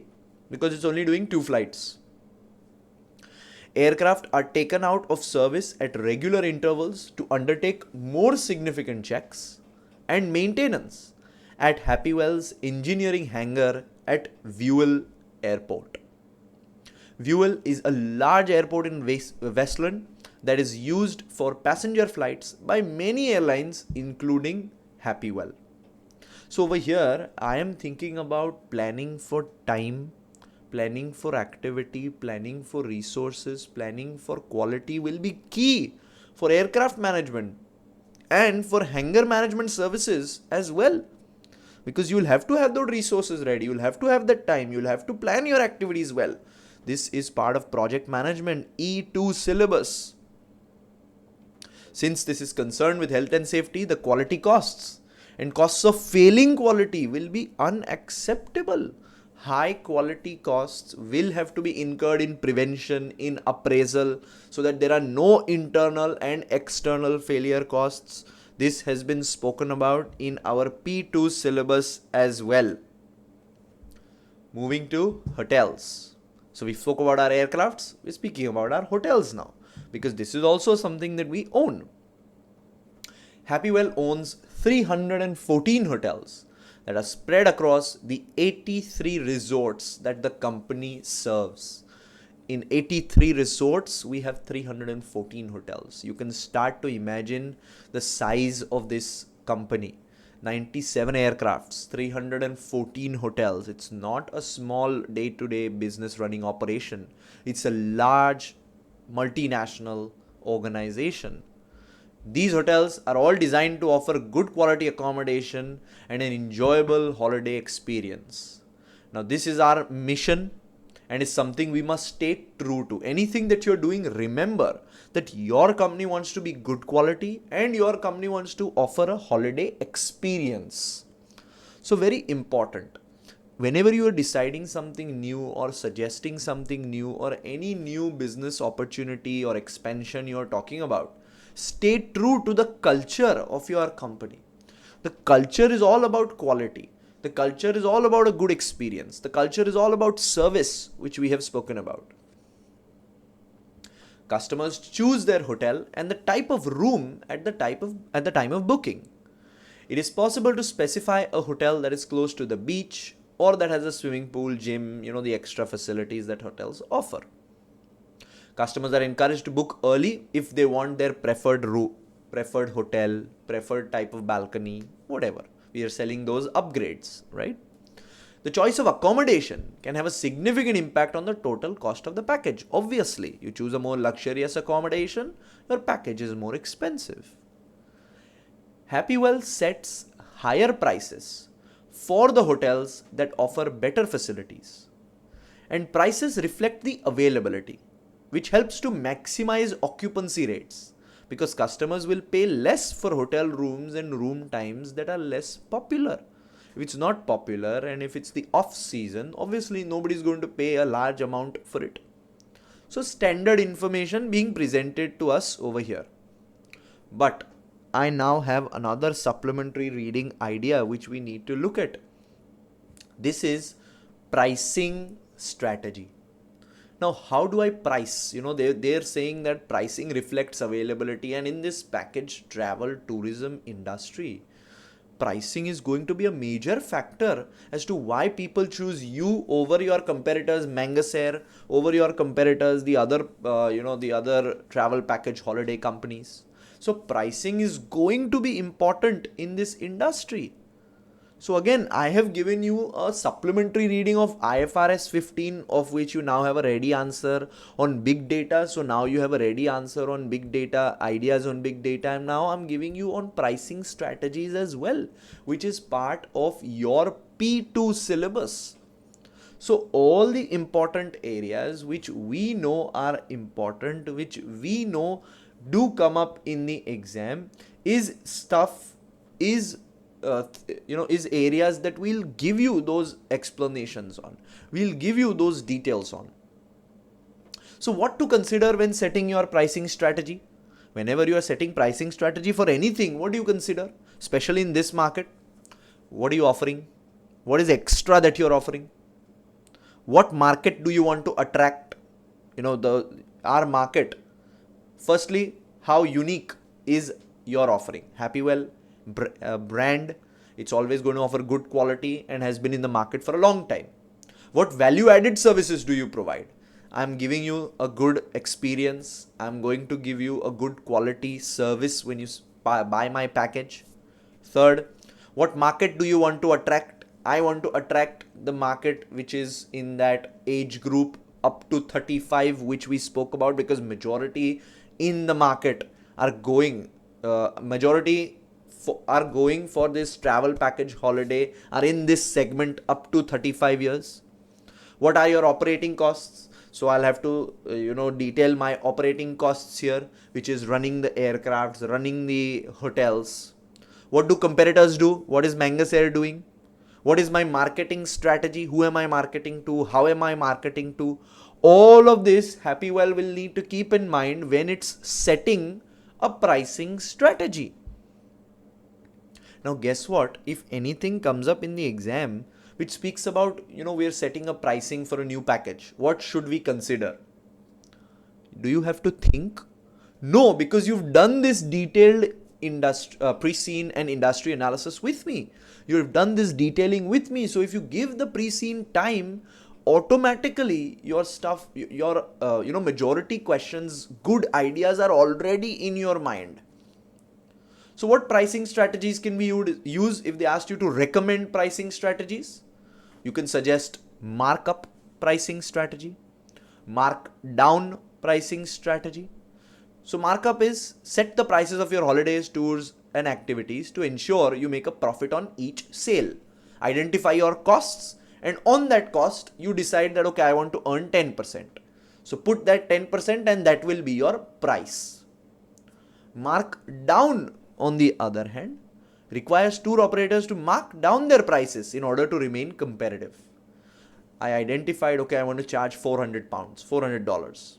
because it's only doing 2 flights. Aircraft are taken out of service at regular intervals to undertake more significant checks and maintenance at Happywell's engineering hangar at Happywell Airport. Happywell is a large airport in Westland that is used for passenger flights by many airlines, including Happywell. So over here, I am thinking about planning for time, planning for activity, planning for resources, planning for quality will be key for aircraft management and for hangar management services as well. Because you will have to have those resources ready, you will have to have that time, you will have to plan your activities well. This is part of project management E2 syllabus. Since this is concerned with health and safety, the quality costs and costs of failing quality will be unacceptable. High quality costs will have to be incurred in prevention, in appraisal, so that there are no internal and external failure costs. This has been spoken about in our P2 syllabus as well. Moving to hotels. So we spoke about our aircrafts, we're speaking about our hotels now, because this is also something that we own. Happywell owns 314 hotels that are spread across the 83 resorts that the company serves. In 83 resorts, we have 314 hotels. You can start to imagine the size of this company. 97 aircrafts, 314 hotels. It's not a small day-to-day business running operation. It's a large multinational organization. These hotels are all designed to offer good quality accommodation and an enjoyable holiday experience. Now, this is our mission and is something we must stay true to. Anything that you're doing, remember that your company wants to be good quality and your company wants to offer a holiday experience. So, very important. Whenever you are deciding something new or suggesting something new or any new business opportunity or expansion you're talking about, stay true to the culture of your company. The culture is all about quality. The culture is all about a good experience. The culture is all about service, which we have spoken about. Customers choose their hotel and the type of room at the time of booking. It is possible to specify a hotel that is close to the beach or that has a swimming pool, gym, the extra facilities that hotels offer. Customers are encouraged to book early if they want their preferred room, preferred hotel, preferred type of balcony, whatever. We are selling those upgrades, right? The choice of accommodation can have a significant impact on the total cost of the package. Obviously, you choose a more luxurious accommodation, your package is more expensive. Happywell sets higher prices for the hotels that offer better facilities. And prices reflect the availability, which helps to maximize occupancy rates, because customers will pay less for hotel rooms and room times that are less popular. If it's not popular and if it's the off season, obviously nobody's going to pay a large amount for it. So standard information being presented to us over here. But I now have another supplementary reading idea which we need to look at. This is pricing strategy. Now, how do I price? They're saying that pricing reflects availability, and in this package travel tourism industry, pricing is going to be a major factor as to why people choose you over your competitors, Mangasair, over your competitors, the other travel package holiday companies. So pricing is going to be important in this industry. So again, I have given you a supplementary reading of IFRS 15, of which you now have a ready answer on big data. So now you have a ready answer on big data, ideas on big data. And now I'm giving you on pricing strategies as well, which is part of your P2 syllabus. So all the important areas which we know are important, which we know do come up in the exam, is areas that we'll give you those explanations on. We'll give you those details on. So what to consider when setting your pricing strategy? Whenever you are setting pricing strategy for anything, what do you consider? Especially in this market, what are you offering? What is extra that you're offering? What market do you want to attract? Our market. Firstly, how unique is your offering? Happywell brand, it's always going to offer good quality and has been in the market for a long time. What value added services do you provide? I'm giving you a good experience. I'm going to give you a good quality service when you buy my package. Third, what market do you want to attract? I want to attract the market which is in that age group up to 35, which we spoke about, because majority in the market are going for this travel package holiday are in this segment up to 35 years. What are your operating costs? So I'll have to, detail my operating costs here, which is running the aircrafts, running the hotels. What do competitors do? What is Mangus Air doing? What is my marketing strategy? Who am I marketing to? How am I marketing to? All of this Happywell will need to keep in mind when it's setting a pricing strategy. Now guess what? If anything comes up in the exam which speaks about, we're setting a pricing for a new package, what should we consider? Do you have to think? No, because you've done this detailed pre-scene and industry analysis with me. You've done this detailing with me. So if you give the pre-scene time, automatically your stuff, your majority questions, good ideas are already in your mind. So what pricing strategies can we use if they asked you to recommend pricing strategies? You can suggest markup pricing strategy, markdown pricing strategy. So markup is set the prices of your holidays, tours and activities to ensure you make a profit on each sale. Identify your costs, and on that cost you decide that okay, I want to earn 10%. So put that 10% and that will be your price. Markdown, on the other hand, requires tour operators to mark down their prices in order to remain competitive. I identified, okay, I want to charge £400, $400.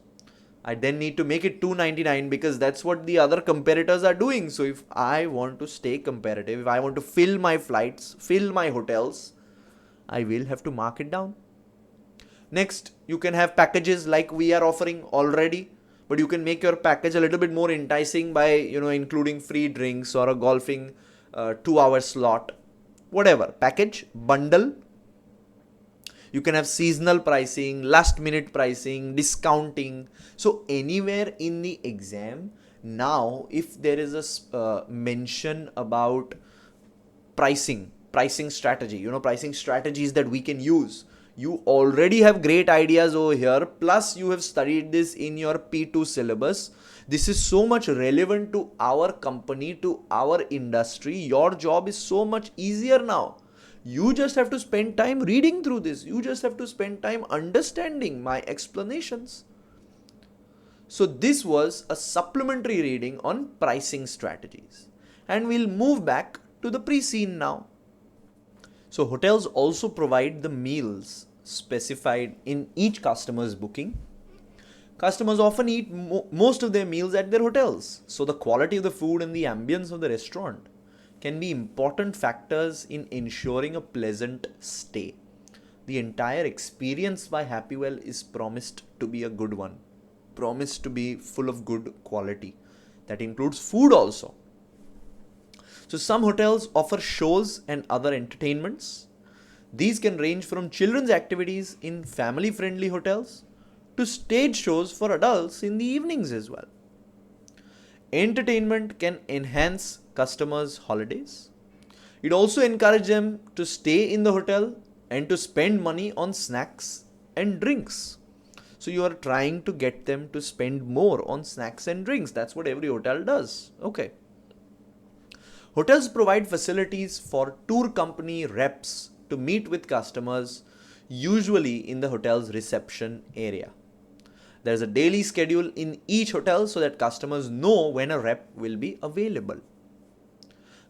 I then need to make it $299 because that's what the other competitors are doing. So if I want to stay competitive, if I want to fill my flights, fill my hotels, I will have to mark it down. Next, you can have packages like we are offering already, but you can make your package a little bit more enticing by, including free drinks or a golfing 2-hour slot, whatever. Package, bundle. You can have seasonal pricing, last minute pricing, discounting. So anywhere in the exam, now if there is a mention about pricing strategy, pricing strategies that we can use, you already have great ideas over here, plus you have studied this in your P2 syllabus. This is so much relevant to our company, to our industry. Your job is so much easier now. You just have to spend time reading through this. You just have to spend time understanding my explanations. So this was a supplementary reading on pricing strategies. And we'll move back to the pre-scene now. So hotels also provide the meals specified in each customer's booking. Customers often eat most of their meals at their hotels. So the quality of the food and the ambience of the restaurant can be important factors in ensuring a pleasant stay. The entire experience by Happywell is promised to be a good one, promised to be full of good quality. That includes food also. So some hotels offer shows and other entertainments. These can range from children's activities in family-friendly hotels to stage shows for adults in the evenings as well. Entertainment can enhance customers' holidays. It also encourages them to stay in the hotel and to spend money on snacks and drinks. So you are trying to get them to spend more on snacks and drinks. That's what every hotel does. Okay. Hotels provide facilities for tour company reps to meet with customers, usually in the hotel's reception area. There's a daily schedule in each hotel so that customers know when a rep will be available.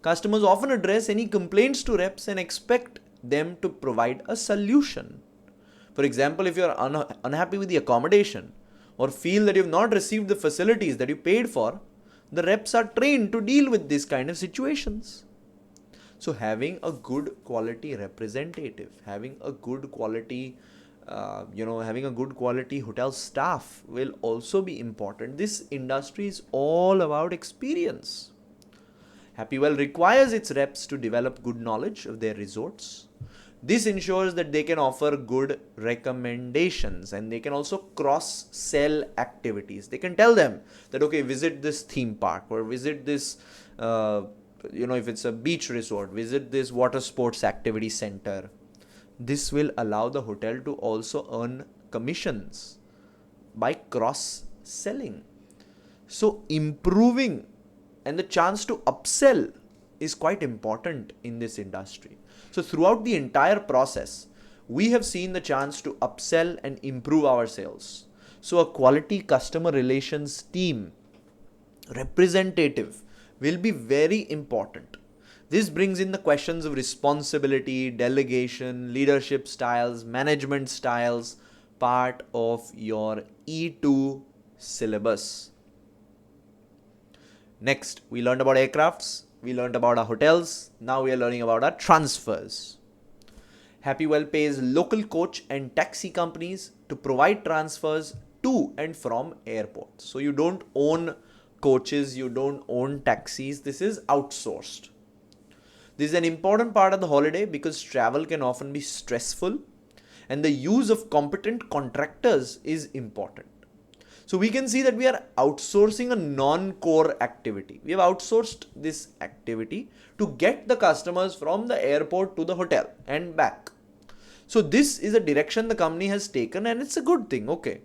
Customers often address any complaints to reps and expect them to provide a solution. For example, if you're unhappy with the accommodation or feel that you've not received the facilities that you paid for, the reps are trained to deal with this kind of situations. So having a good quality representative, having a good quality hotel staff will also be important. This industry is all about experience. Happywell requires its reps to develop good knowledge of their resorts. This ensures that they can offer good recommendations and they can also cross-sell activities. They can tell them that, okay, visit this theme park or visit this, if it's a beach resort, visit this water sports activity center. This will allow the hotel to also earn commissions by cross-selling. So improving and the chance to upsell is quite important in this industry. So throughout the entire process, we have seen the chance to upsell and improve our sales. So a quality customer relations team representative will be very important. This brings in the questions of responsibility, delegation, leadership styles, management styles, part of your E2 syllabus. Next, we learned about aircrafts, we learned about our hotels, now we are learning about our transfers. Happywell pays local coach and taxi companies to provide transfers to and from airports. So you don't own coaches, you don't own taxis, this is outsourced. This is an important part of the holiday because travel can often be stressful and the use of competent contractors is important. So we can see that we are outsourcing a non-core activity. We have outsourced this activity to get the customers from the airport to the hotel and back. So this is a direction the company has taken and it's a good thing, okay.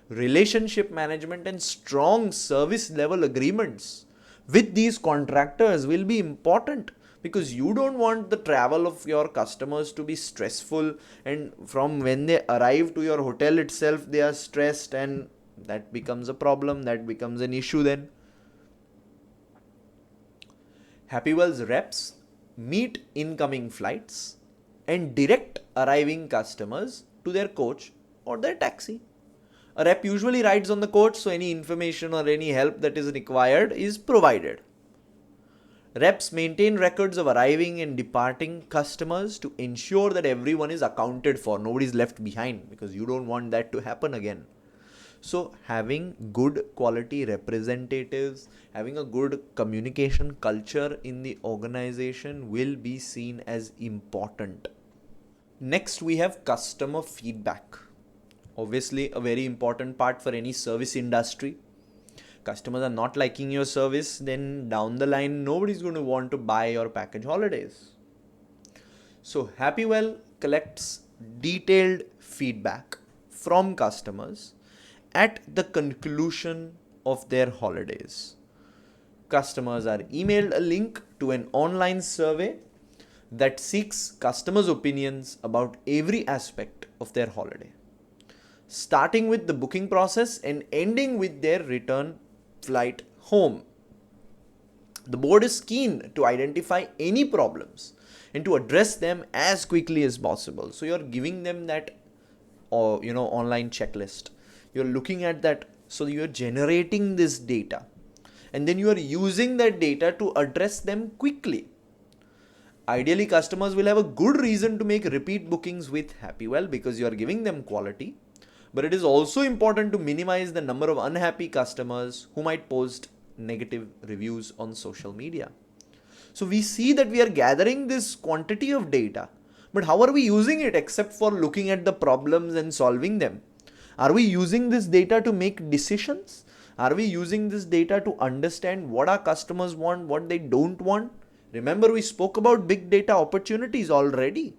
Relationship management and strong service level agreements with these contractors will be important because you don't want the travel of your customers to be stressful and from when they arrive to your hotel itself they are stressed and that becomes a problem, that becomes an issue then. Happywell's reps meet incoming flights and direct arriving customers to their coach or their taxi. A rep usually rides on the coach, so any information or any help that is required is provided. Reps maintain records of arriving and departing customers to ensure that everyone is accounted for, nobody is left behind because you don't want that to happen again. So having good quality representatives, having a good communication culture in the organization will be seen as important. Next, we have customer feedback. Obviously, a very important part for any service industry. Customers are not liking your service, then down the line, nobody's going to want to buy your package holidays. So Happywell collects detailed feedback from customers at the conclusion of their holidays. Customers are emailed a link to an online survey that seeks customers' opinions about every aspect of their holiday, starting with the booking process and ending with their return flight home. The board is keen to identify any problems and to address them as quickly as possible. So you're giving them that online checklist. You're looking at that, so you're generating this data and then you are using that data to address them quickly. Ideally, customers will have a good reason to make repeat bookings with Happywell because you are giving them quality. But it is also important to minimize the number of unhappy customers who might post negative reviews on social media. So we see that we are gathering this quantity of data, but how are we using it except for looking at the problems and solving them? Are we using this data to make decisions? Are we using this data to understand what our customers want, what they don't want? Remember, we spoke about big data opportunities already.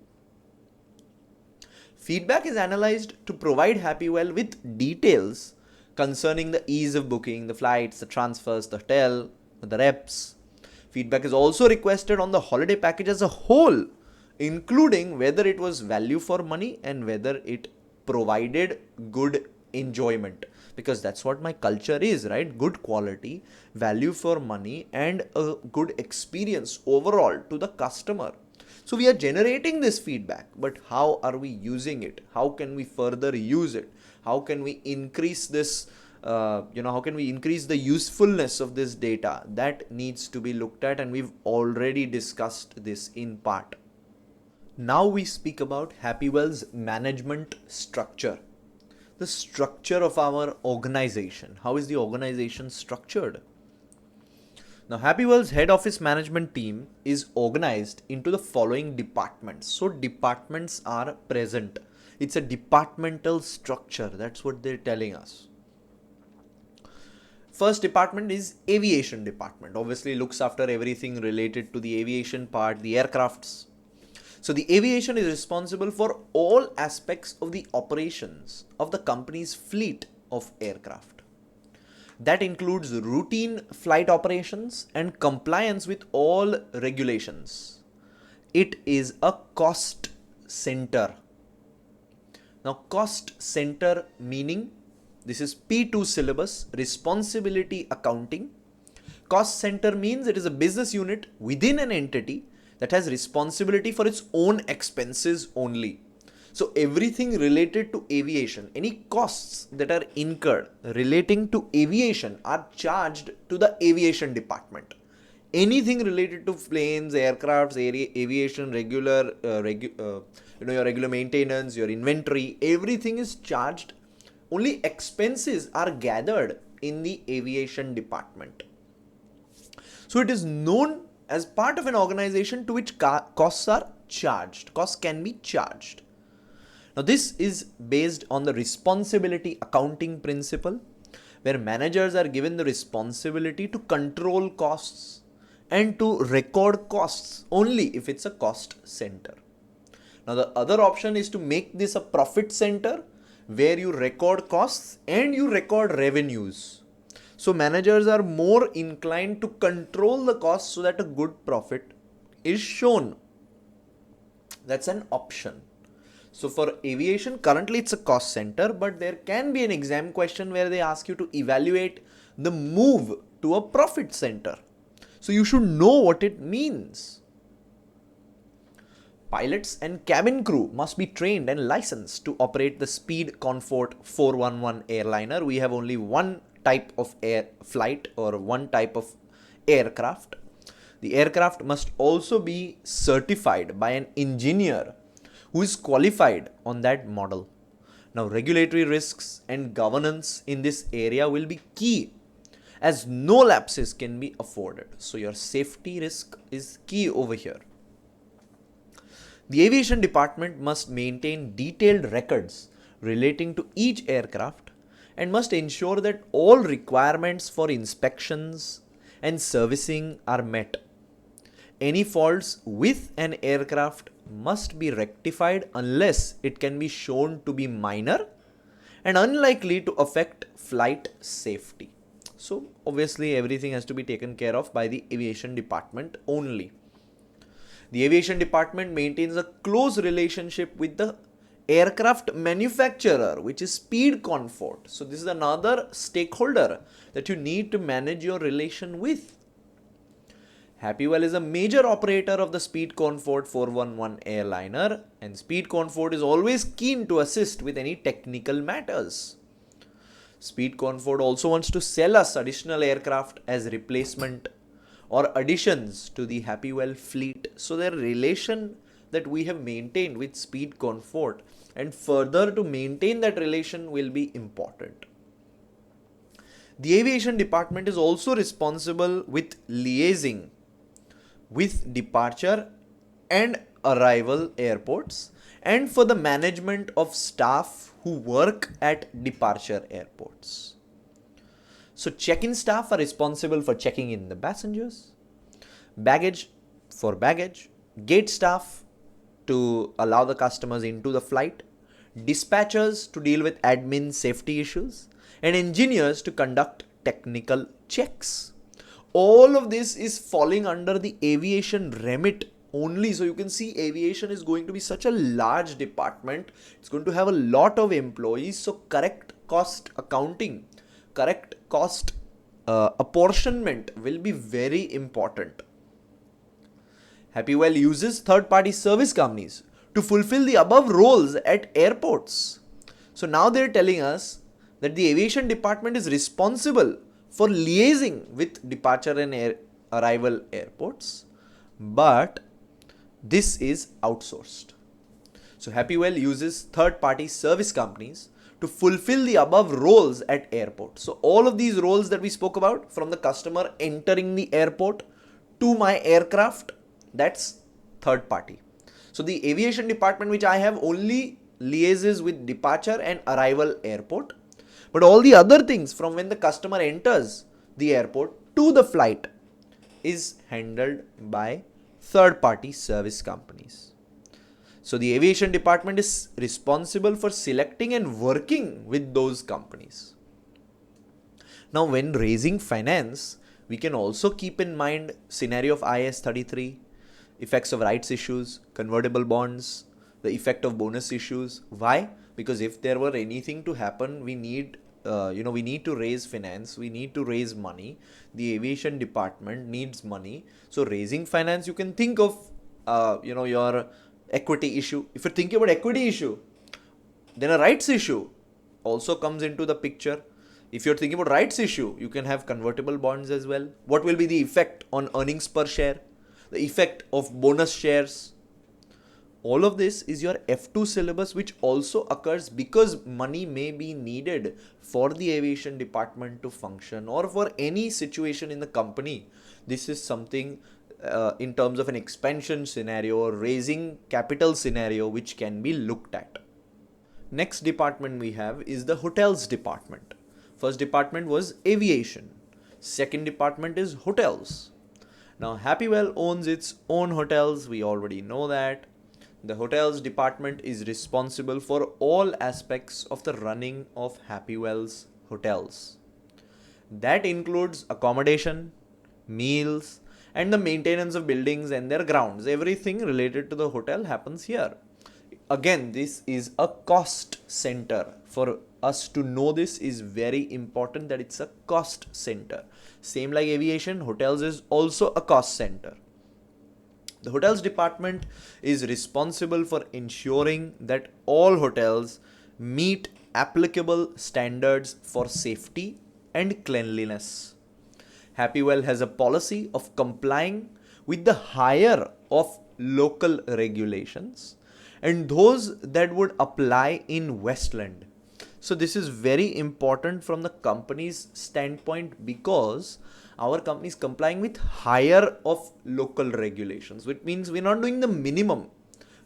Feedback is analyzed to provide Happywell with details concerning the ease of booking, the flights, the transfers, the hotel, the reps. Feedback is also requested on the holiday package as a whole, including whether it was value for money and whether it provided good enjoyment, because that's what my culture is, right? Good quality, value for money, and a good experience overall to the customer. So we are generating this feedback, but how are we using it? How can we further use it? How can we increase this? How can we increase the usefulness of this data? That needs to be looked at, and we've already discussed this in part. Now we speak about Happywell's management structure. The structure of our organization. How is the organization structured? Now, Happywell's head office management team is organized into the following departments. So departments are present. It's a departmental structure. That's what they're telling us. First department is aviation department. Obviously looks after everything related to the aviation part, the aircrafts. So the aviation is responsible for all aspects of the operations of the company's fleet of aircraft. That includes routine flight operations and compliance with all regulations. It is a cost center. Now, cost center meaning, this is P2 syllabus, responsibility accounting. Cost center means it is a business unit within an entity that has responsibility for its own expenses only. So everything related to aviation, any costs that are incurred relating to aviation are charged to the aviation department. Anything related to planes, aircrafts, aviation, your regular maintenance, your inventory, everything is charged. Only expenses are gathered in the aviation department. So it is known as part of an organization to which costs are charged. Costs can be charged. Now this is based on the responsibility accounting principle, where managers are given the responsibility to control costs and to record costs only if it's a cost center. Now the other option is to make this a profit center, where you record costs and you record revenues. So managers are more inclined to control the costs so that a good profit is shown. That's an option. So for aviation, currently it's a cost center, but there can be an exam question where they ask you to evaluate the move to a profit center. So you should know what it means. Pilots and cabin crew must be trained and licensed to operate the Speed Comfort 411 airliner. We have only one type of air flight or one type of aircraft. The aircraft must also be certified by an engineer who is qualified on that model. Now, regulatory risks and governance in this area will be key, as no lapses can be afforded. So your safety risk is key over here. The aviation department must maintain detailed records relating to each aircraft and must ensure that all requirements for inspections and servicing are met. Any faults with an aircraft must be rectified unless it can be shown to be minor and unlikely to affect flight safety. So obviously everything has to be taken care of by the aviation department only. The aviation department maintains a close relationship with the aircraft manufacturer, which is Speed Comfort. So this is another stakeholder that you need to manage your relation with. Happywell is a major operator of the Speed Comfort 411 airliner, and Speed Comfort is always keen to assist with any technical matters. Speed Comfort also wants to sell us additional aircraft as replacement or additions to the Happywell fleet. So their relation that we have maintained with Speed Comfort and further to maintain that relation will be important. The aviation department is also responsible with liaising with departure and arrival airports and for the management of staff who work at departure airports. So check-in staff are responsible for checking in the passengers, baggage for baggage, gate staff to allow the customers into the flight, dispatchers to deal with admin safety issues, and engineers to conduct technical checks. All of this is falling under the aviation remit only. So you can see aviation is going to be such a large department. It's going to have a lot of employees. So correct cost accounting, correct cost apportionment will be very important. Happywell uses third-party service companies to fulfill the above roles at airports. So now they're telling us that the aviation department is responsible for liaising with departure and arrival airports, but this is outsourced. So Happywell uses third-party service companies to fulfill the above roles at airports. So all of these roles that we spoke about, from the customer entering the airport to my aircraft, that's third party. So the aviation department, which I have, only liaises with departure and arrival airport. But all the other things from when the customer enters the airport to the flight is handled by third-party service companies. So the aviation department is responsible for selecting and working with those companies. Now, when raising finance, we can also keep in mind scenario of IAS 33, effects of rights issues, convertible bonds, the effect of bonus issues. Why? because if there were anything to happen, we need we need to raise finance, we need to raise money. The aviation department needs money. So raising finance, you can think of your equity issue. If you're thinking about equity issue, then a rights issue also comes into the picture. If you're thinking about rights issue, you can have convertible bonds as well. What will be the effect on earnings per share? The effect of bonus shares? All of this is your F2 syllabus, which also occurs because money may be needed for the aviation department to function or for any situation in the company. This is something in terms of an expansion scenario or raising capital scenario which can be looked at. Next department we have is the hotels department. First department was aviation. Second department is hotels. Now Happywell owns its own hotels, we already know that. The hotels department is responsible for all aspects of the running of Happywell's hotels. That includes accommodation, meals, and the maintenance of buildings and their grounds. Everything related to the hotel happens here. Again, this is a cost center. For us to know this is very important that it's a cost center. Same like aviation, hotels is also a cost center. The hotels department is responsible for ensuring that all hotels meet applicable standards for safety and cleanliness. Happywell has a policy of complying with the higher of local regulations and those that would apply in Westland. So this is very important from the company's standpoint because our company is complying with higher of local regulations, which means we're not doing the minimum.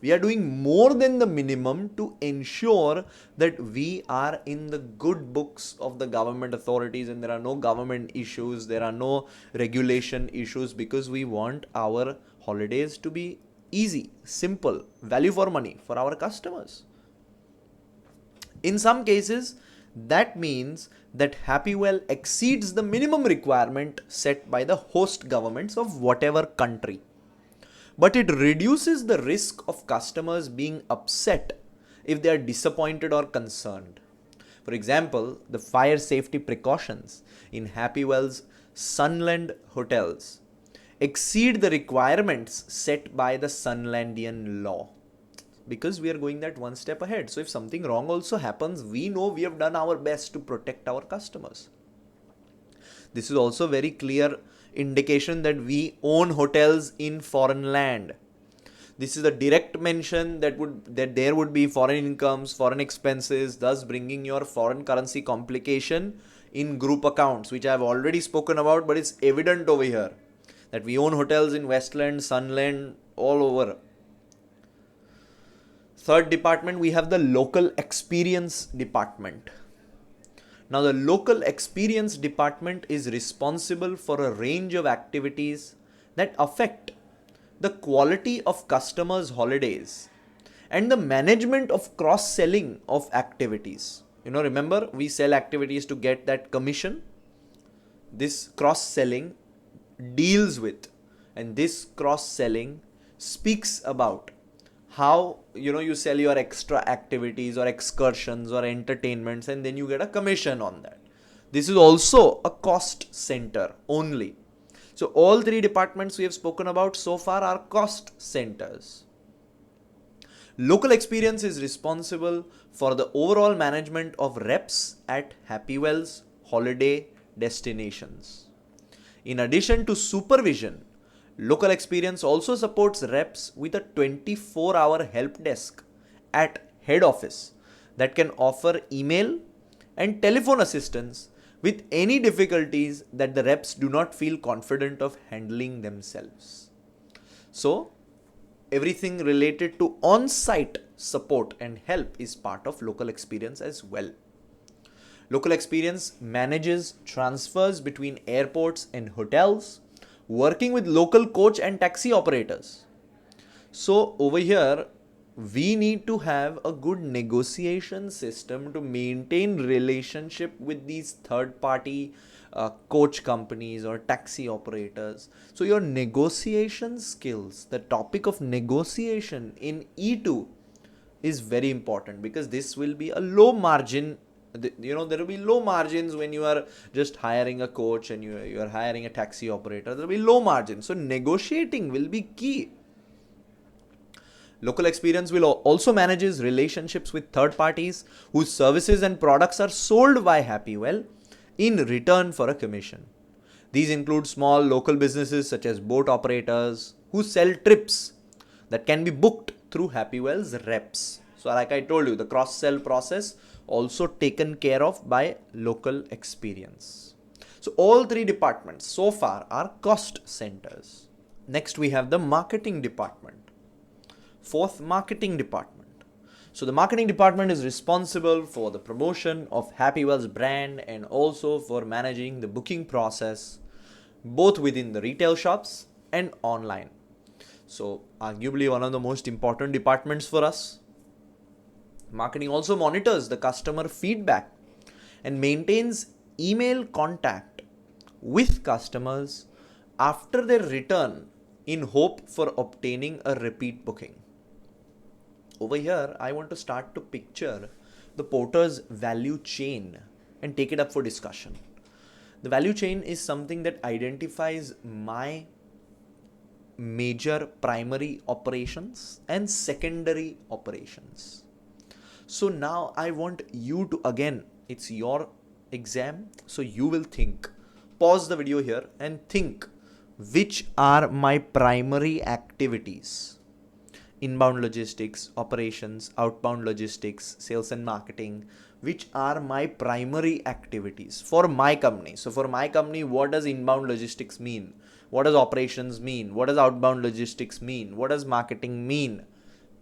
We are doing more than the minimum to ensure that we are in the good books of the government authorities and there are no government issues, there are no regulation issues, because we want our holidays to be easy, simple, value for money for our customers. In some cases, that means that Happywell exceeds the minimum requirement set by the host governments of whatever country. But it reduces the risk of customers being upset if they are disappointed or concerned. For example, the fire safety precautions in Happywell's Sunland hotels exceed the requirements set by the Sunlandian law, because we are going that one step ahead. So if something wrong also happens, we know we have done our best to protect our customers. This is also very clear indication that we own hotels in foreign land. This is a direct mention that there would be foreign incomes, foreign expenses, thus bringing your foreign currency complication in group accounts, which I have already spoken about, but it's evident over here that we own hotels in Westland, Sunland, all over. Third department, we have the local experience department. Now the local experience department is responsible for a range of activities that affect the quality of customers' holidays and the management of cross-selling of activities. Remember, we sell activities to get that commission. This cross-selling deals with, and this cross-selling speaks about how you sell your extra activities or excursions or entertainments, and then you get a commission on that. This is also a cost center only. So all three departments we have spoken about so far are cost centers. Local experience is responsible for the overall management of reps at Happywell's holiday destinations. In addition to supervision, local experience also supports reps with a 24-hour help desk at head office that can offer email and telephone assistance with any difficulties that the reps do not feel confident of handling themselves. So, everything related to on-site support and help is part of local experience as well. Local experience manages transfers between airports and hotels, working with local coach and taxi operators. So over here, we need to have a good negotiation system to maintain relationship with these third-party coach companies or taxi operators. So your negotiation skills, the topic of negotiation in E2 is very important, because this will be a low margin. There will be low margins when you are just hiring a coach and you are hiring a taxi operator. There will be low margins. So negotiating will be key. Local experience will also manages relationships with third parties whose services and products are sold by Happywell in return for a commission. These include small local businesses such as boat operators who sell trips that can be booked through Happywell's reps. So like I told you, the cross-sell process also taken care of by local experience. So all three departments so far are cost centers. Next we have the marketing department. Fourth, marketing department. So the marketing department is responsible for the promotion of Happywell's brand and also for managing the booking process both within the retail shops and online. So arguably one of the most important departments for us. Marketing also monitors the customer feedback and maintains email contact with customers after their return in hope for obtaining a repeat booking. Over here, I want to start to picture the porter's value chain and take it up for discussion. The value chain is something that identifies my major primary operations and secondary operations. So now I want you to, again, it's your exam, so you will think. Pause the video here and think, which are my primary activities? Inbound logistics, operations, outbound logistics, sales and marketing, which are my primary activities for my company. So for my company, what does inbound logistics mean? What does operations mean? What does outbound logistics mean? What does marketing mean?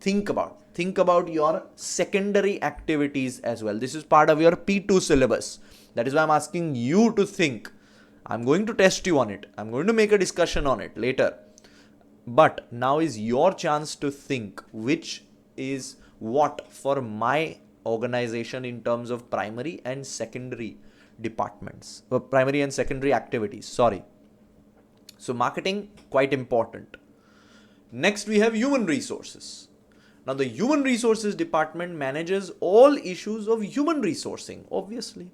Think about your secondary activities as well. This is part of your P2 syllabus. That is why I'm asking you to think. I'm going to test you on it. I'm going to make a discussion on it later. But now is your chance to think which is what for my organization in terms of primary and secondary departments, or primary and secondary activities. Sorry. So marketing, quite important. Next, we have human resources. Now, the human resources department manages all issues of human resourcing, obviously.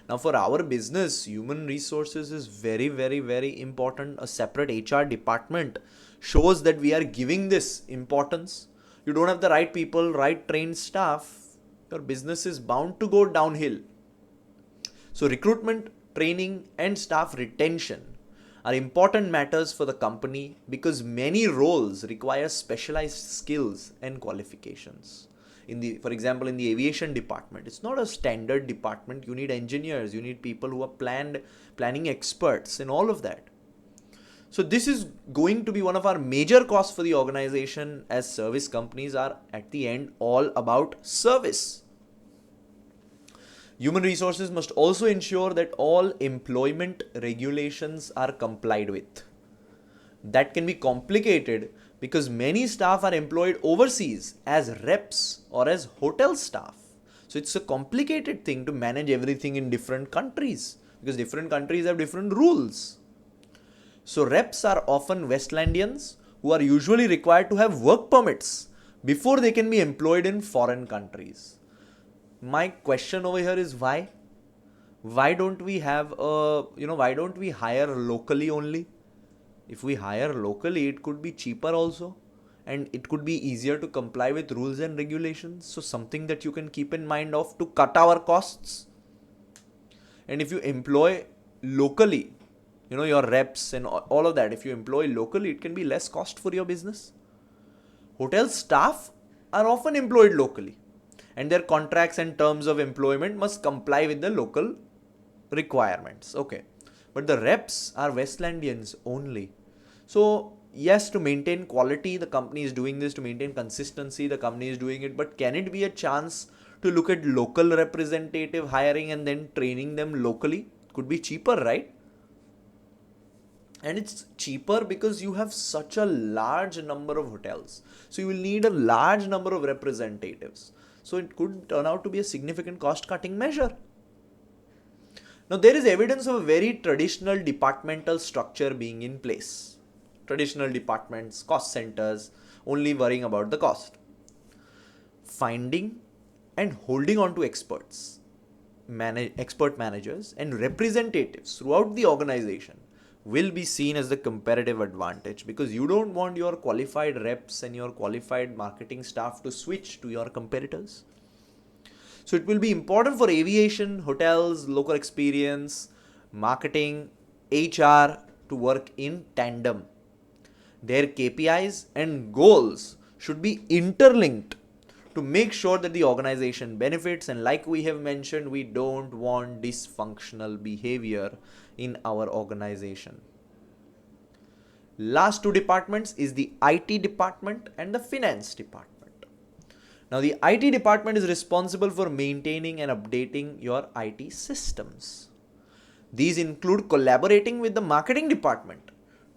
Now, for our business, human resources is very, very, very important. A separate HR department shows that we are giving this importance. You don't have the right people, right trained staff, your business is bound to go downhill. So recruitment, training and staff retention are important matters for the company because many roles require specialized skills and qualifications. For example, in the aviation department, it's not a standard department. You need engineers, you need people who are planning experts and all of that. So this is going to be one of our major costs for the organization, as service companies are at the end all about service. Human resources must also ensure that all employment regulations are complied with. That can be complicated because many staff are employed overseas as reps or as hotel staff. So it's a complicated thing to manage everything in different countries because different countries have different rules. So reps are often Westlandians who are usually required to have work permits before they can be employed in foreign countries. My question over here is why? Why don't we hire locally only? If we hire locally, it could be cheaper also, and it could be easier to comply with rules and regulations. So something that you can keep in mind of to cut our costs. And if you employ locally, your reps and all of that, if you employ locally, it can be less cost for your business. Hotel staff are often employed locally, and their contracts and terms of employment must comply with the local requirements. Okay. But the reps are Westlandians only. So yes, to maintain quality, the company is doing this. To maintain consistency, the company is doing it. But can it be a chance to look at local representative hiring and then training them locally? Could be cheaper, right? And it's cheaper because you have such a large number of hotels. So you will need a large number of representatives. So it could turn out to be a significant cost-cutting measure. Now, there is evidence of a very traditional departmental structure being in place. Traditional departments, cost centers, only worrying about the cost. finding and holding on to experts, expert managers and representatives throughout the organization will be seen as the comparative advantage, because you don't want your qualified reps and your qualified marketing staff to switch to your competitors. So it will be important for aviation, hotels, local experience, marketing, HR to work in tandem. Their KPIs and goals should be interlinked to make sure that the organization benefits. And like we have mentioned, we don't want dysfunctional behavior in our organization. Last two departments is the IT department and the finance department. Now the IT department is responsible for maintaining and updating your IT systems. These include collaborating with the marketing department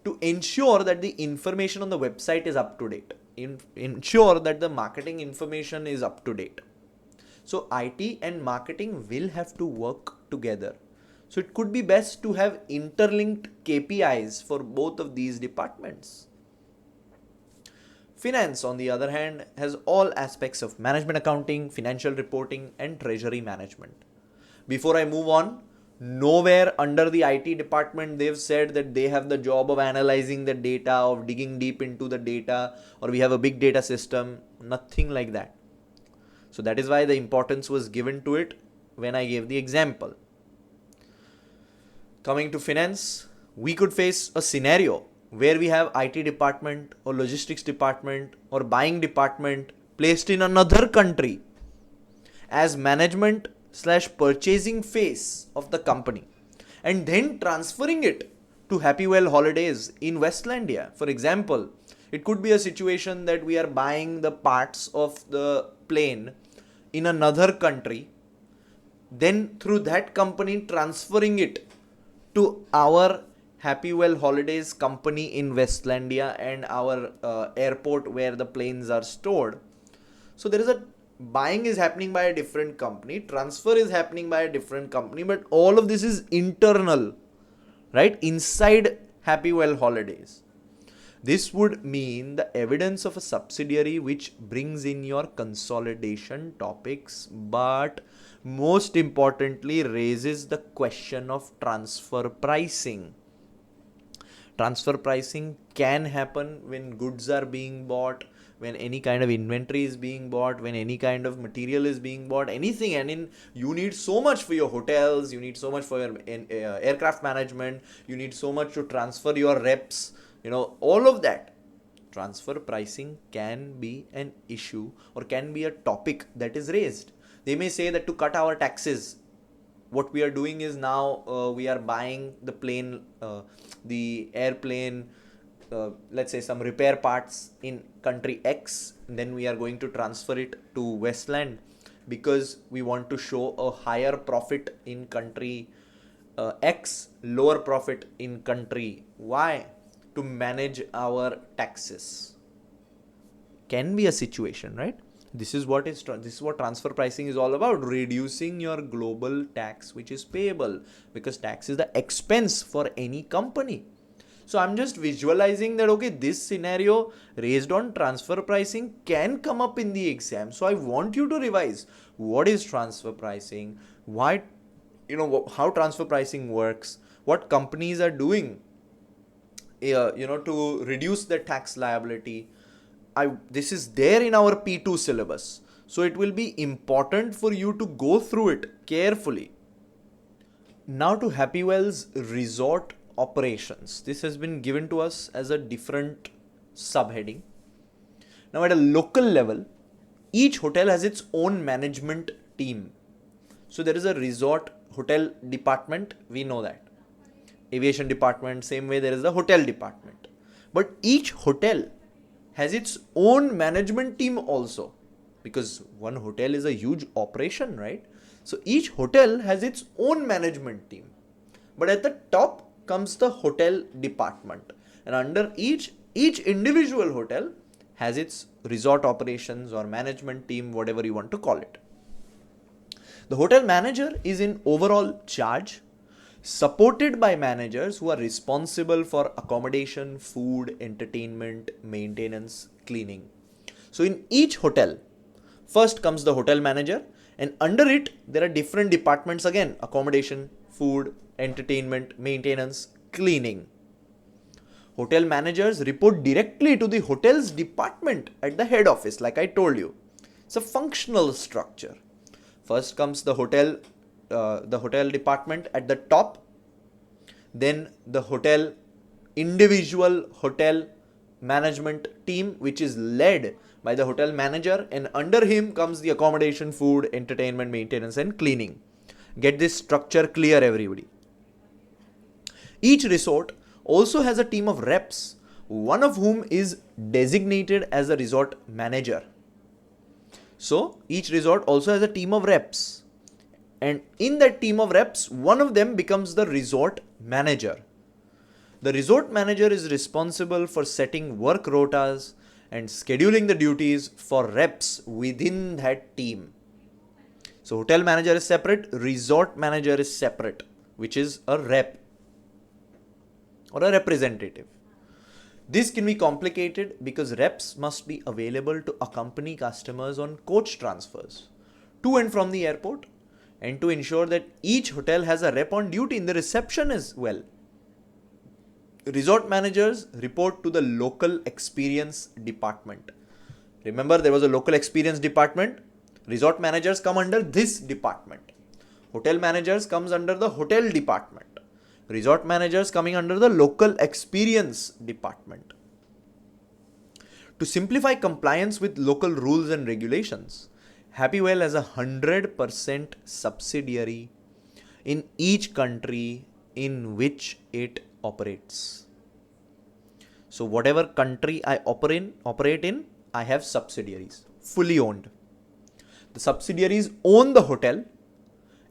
to ensure that the information on the website is up to date. Ensure that the marketing information is up to date. So IT and marketing will have to work together. So it could be best to have interlinked KPIs for both of these departments. Finance, on the other hand, has all aspects of management accounting, financial reporting, and treasury management. Before I move on, nowhere under the IT department they've said that they have the job of analyzing the data, of digging deep into the data, or we have a big data system. Nothing like that. So that is why the importance was given to it when I gave the example. Coming to finance, we could face a scenario where we have IT department or logistics department or buying department placed in another country as management / purchasing face of the company, and then transferring it to Happywell holidays in Westlandia. For example, it could be a situation that we are buying the parts of the plane in another country, then through that company transferring it to our Happywell holidays company in Westlandia and our airport where the planes are stored. So there is a buying is happening by a different company, transfer is happening by a different company, but all of this is internal, right, inside Happywell holidays. This would mean the evidence of a subsidiary which brings in your consolidation topics, but most importantly raises the question of transfer pricing. Transfer pricing can happen when goods are being bought, when any kind of inventory is being bought, when any kind of material is being bought, anything. And you need so much for your hotels, you need so much for your aircraft management, you need so much to transfer your reps, all of that. Transfer pricing can be an issue or can be a topic that is raised. They may say that to cut our taxes, what we are doing is now we are buying the plane, the airplane, let's say some repair parts in country X, then we are going to transfer it to Westland because we want to show a higher profit in country X, lower profit in country Y to manage our taxes. Can be a situation, right? This is what transfer pricing is all about, reducing your global tax which is payable, because tax is the expense for any company. So I'm just visualizing that, okay, this scenario raised on transfer pricing can come up in the exam. So I want you to revise what is transfer pricing, why, how transfer pricing works, what companies are doing, to reduce the tax liability. This is there in our P2 syllabus. So it will be important for you to go through it carefully. Now to Happywell's resort operations. This has been given to us as a different subheading. Now at a local level, each hotel has its own management team. So there is a resort hotel department, we know that. Aviation department, same way there is the hotel department. But each hotel has its own management team also, because one hotel is a huge operation, right? So each hotel has its own management team. But at the top comes the hotel department, and under each individual hotel has its resort operations or management team, whatever you want to call it. The hotel manager is in overall charge, supported by managers who are responsible for accommodation, food, entertainment, maintenance, cleaning. So in each hotel, First comes the hotel manager, and under it there are different departments again: accommodation, food, entertainment, maintenance, cleaning. Hotel managers report directly to the hotel's department at the head office, like I told you. It's a functional structure. First comes the hotel department at the top, then the individual hotel management team, which is led by the hotel manager, and under him comes the accommodation, food, entertainment, maintenance, and cleaning. Get this structure clear, everybody. Each resort also has a team of reps, one of whom is designated as a resort manager. So each resort also has a team of reps, and in that team of reps, one of them becomes the resort manager. The resort manager is responsible for setting work rotas and scheduling the duties for reps within that team. So hotel manager is separate, resort manager is separate, which is a rep or a representative. This can be complicated because reps must be available to accompany customers on coach transfers to and from the airport, and to ensure that each hotel has a rep on duty in the reception as well. Resort managers report to the local experience department. Remember, there was a local experience department. Resort managers come under this department. Hotel managers comes under the hotel department. Resort managers coming under the local experience department. To simplify compliance with local rules and regulations, Happywell has a 100% subsidiary in each country in which it operates. So whatever country I operate in, I have subsidiaries, fully owned. The subsidiaries own the hotel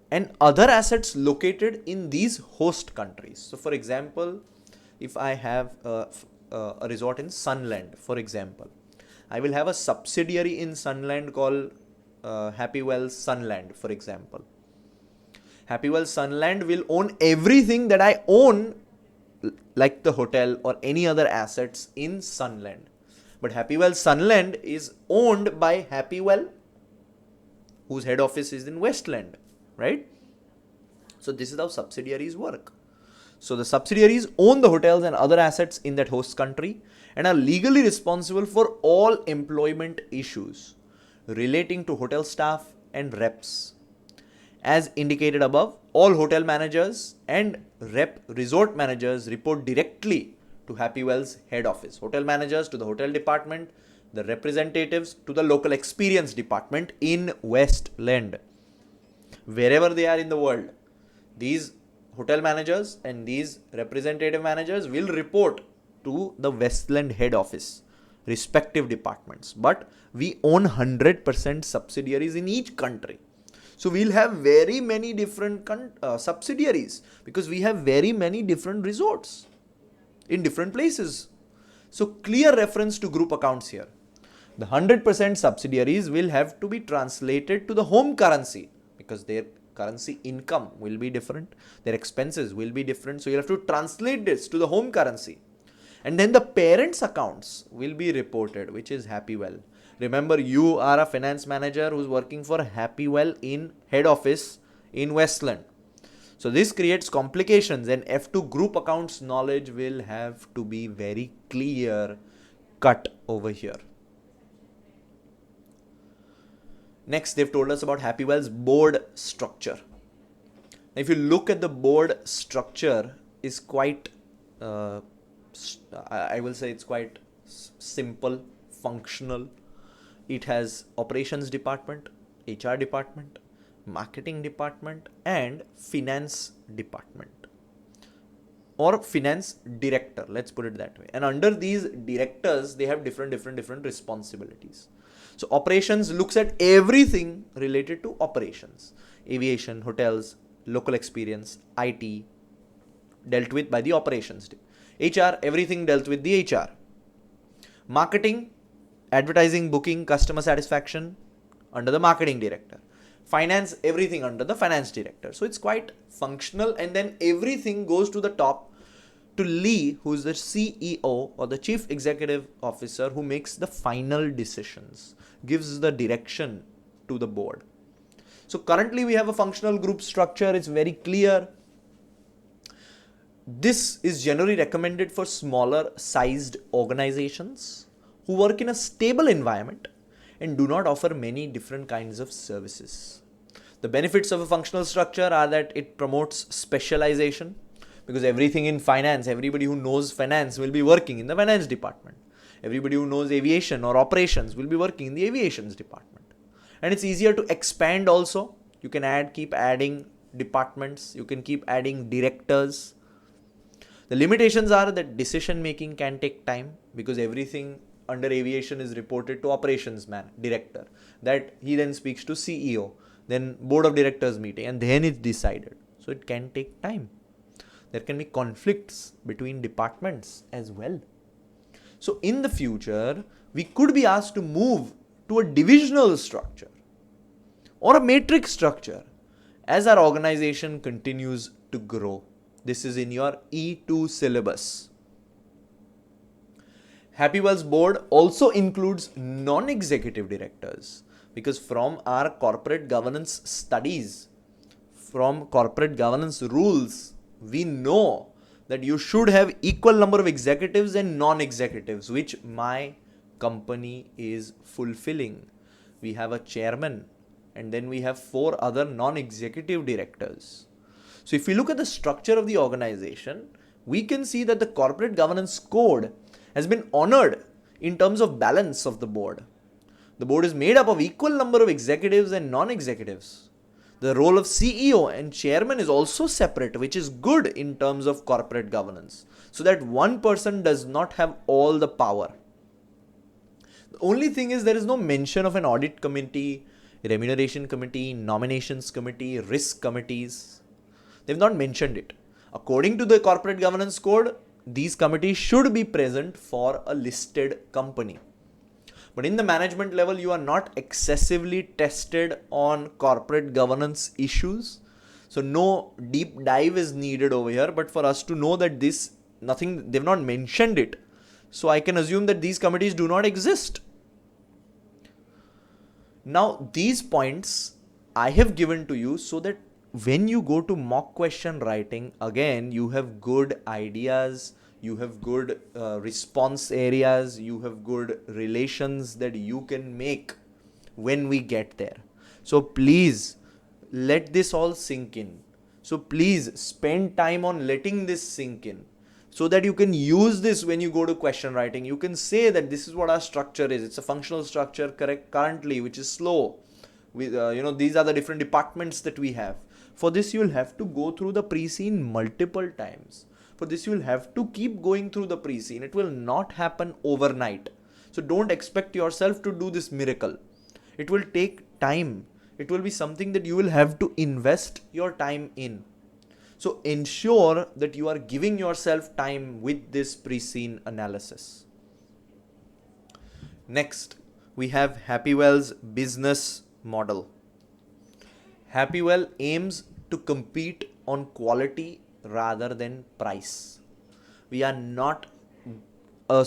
and other assets located in these host countries. So for example, if I have a resort in Sunland, for example, I will have a subsidiary in Sunland called Happywell Sunland, for example. Happywell Sunland will own everything that I own, like the hotel or any other assets in Sunland. But Happywell Sunland is owned by Happywell, whose head office is in Westland, right? So this is how subsidiaries work. So the subsidiaries own the hotels and other assets in that host country and are legally responsible for all employment issues relating to hotel staff and reps. As indicated above, all hotel managers and resort managers report directly to Happywell's head office. Hotel managers to the hotel department, the representatives to the local experience department in Westland. Wherever they are in the world, these hotel managers and these representative managers will report to the Westland head office, respective departments. But we own 100% subsidiaries in each country. So we'll have very many different subsidiaries because we have very many different resorts in different places. So clear reference to group accounts here. The 100% subsidiaries will have to be translated to the home currency because their currency income will be different. Their expenses will be different. So you have to translate this to the home currency. And then the parents' accounts will be reported, which is Happywell. Remember, you are a finance manager who's working for Happywell in head office in Westland. So this creates complications, and F2 group accounts knowledge will have to be very clear cut over here. Next, they've told us about Happywell's board structure. If you look at the board structure, is quite, I will say it's quite simple, functional. It has operations department, HR department, marketing department, and finance department, or finance director. Let's put it that way. And under these directors, they have different responsibilities. So operations looks at everything related to operations: aviation, hotels, local experience, IT, dealt with by the operations. HR, everything dealt with the HR. Marketing, advertising, booking, customer satisfaction, under the marketing director. Finance, everything under the finance director. So it's quite functional, and then everything goes to the top to Lee, who is the CEO or the Chief Executive Officer, who makes the final decisions, gives the direction to the board. So currently we have a functional group structure. It's very clear. This is generally recommended for smaller sized organizations who work in a stable environment and do not offer many different kinds of services. The benefits of a functional structure are that it promotes specialization, because everything in finance, everybody who knows finance will be working in the finance department. Everybody who knows aviation or operations will be working in the aviations department. And it's easier to expand also. You can keep adding departments. You can keep adding directors. The limitations are that decision making can take time, because everything under aviation is reported to operations director. That he then speaks to CEO, then board of directors meeting, and then it's decided. So it can take time. There can be conflicts between departments as well. So in the future, we could be asked to move to a divisional structure or a matrix structure as our organization continues to grow. This is in your E2 syllabus. Happywell's board also includes non-executive directors, because from our corporate governance studies, from corporate governance rules, we know that you should have equal number of executives and non-executives, which my company is fulfilling. We have a chairman, and then we have 4 other non-executive directors. So if we look at the structure of the organization, we can see that the corporate governance code has been honored in terms of balance of the board. The board is made up of equal number of executives and non-executives. The role of CEO and chairman is also separate, which is good in terms of corporate governance, so that one person does not have all the power. The only thing is there is no mention of an audit committee, remuneration committee, nominations committee, risk committees. They've not mentioned it. According to the corporate governance code, these committees should be present for a listed company. But in the management level, you are not excessively tested on corporate governance issues. So no deep dive is needed over here. But for us to know that they've not mentioned it. So I can assume that these committees do not exist. Now, these points I have given to you so that when you go to mock question writing, again, you have good ideas, you have good response areas, you have good relations that you can make when we get there. So please let this all sink in. So please spend time on letting this sink in, so that you can use this when you go to question writing. You can say that this is what our structure is. It's a functional structure currently, which is slow. These are the different departments that we have. For this, you will have to go through the pre-scene multiple times. For this, you will have to keep going through the pre-scene. It will not happen overnight. So don't expect yourself to do this miracle. It will take time. It will be something that you will have to invest your time in. So ensure that you are giving yourself time with this pre-scene analysis. Next, we have Happywell's business model. Happywell aims to compete on quality rather than price. We are not a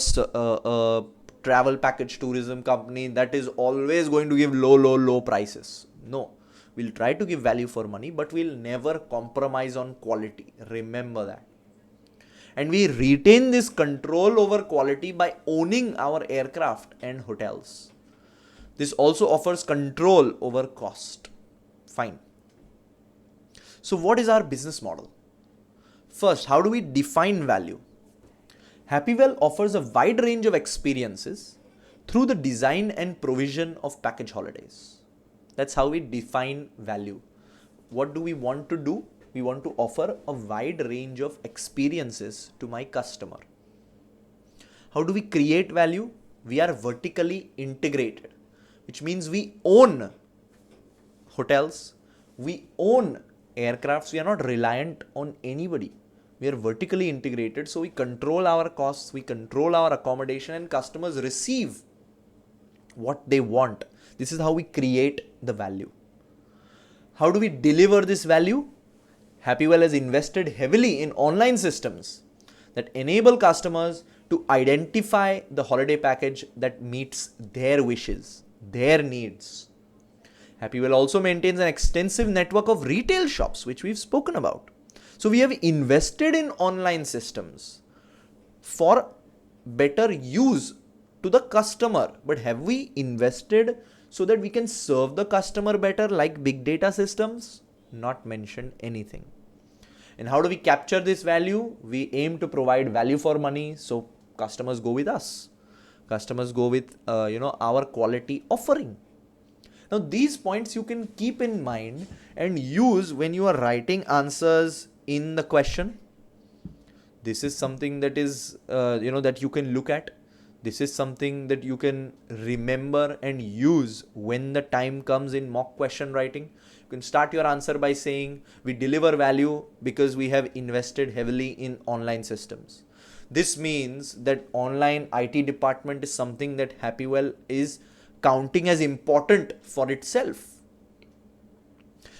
travel package tourism company that is always going to give low prices. No, we'll try to give value for money, but we'll never compromise on quality. Remember that. And we retain this control over quality by owning our aircraft and hotels. This also offers control over cost. Fine. So what is our business model? First, how do we define value? Happywell offers a wide range of experiences through the design and provision of package holidays. That's how we define value. What do we want to do? We want to offer a wide range of experiences to my customer. How do we create value? We are vertically integrated, which means we own hotels, we own aircrafts. We are not reliant on anybody. We are vertically integrated, so we control our costs, we control our accommodation, and customers receive what they want. This is how we create the value. How do we deliver this value? Happywell has invested heavily in online systems that enable customers to identify the holiday package that meets their wishes, their needs. Happywell also maintains an extensive network of retail shops, which we've spoken about. So we have invested in online systems for better use to the customer. But have we invested so that we can serve the customer better like big data systems? Not mentioned anything. And how do we capture this value? We aim to provide value for money, so customers go with us. Customers go with our quality offering. Now these points you can keep in mind and use when you are writing answers in the question. This is something that is that you can look at. This is something that you can remember and use when the time comes in mock question writing. You can start your answer by saying we deliver value because we have invested heavily in online systems. This means that online IT department is something that Happywell is counting as important for itself.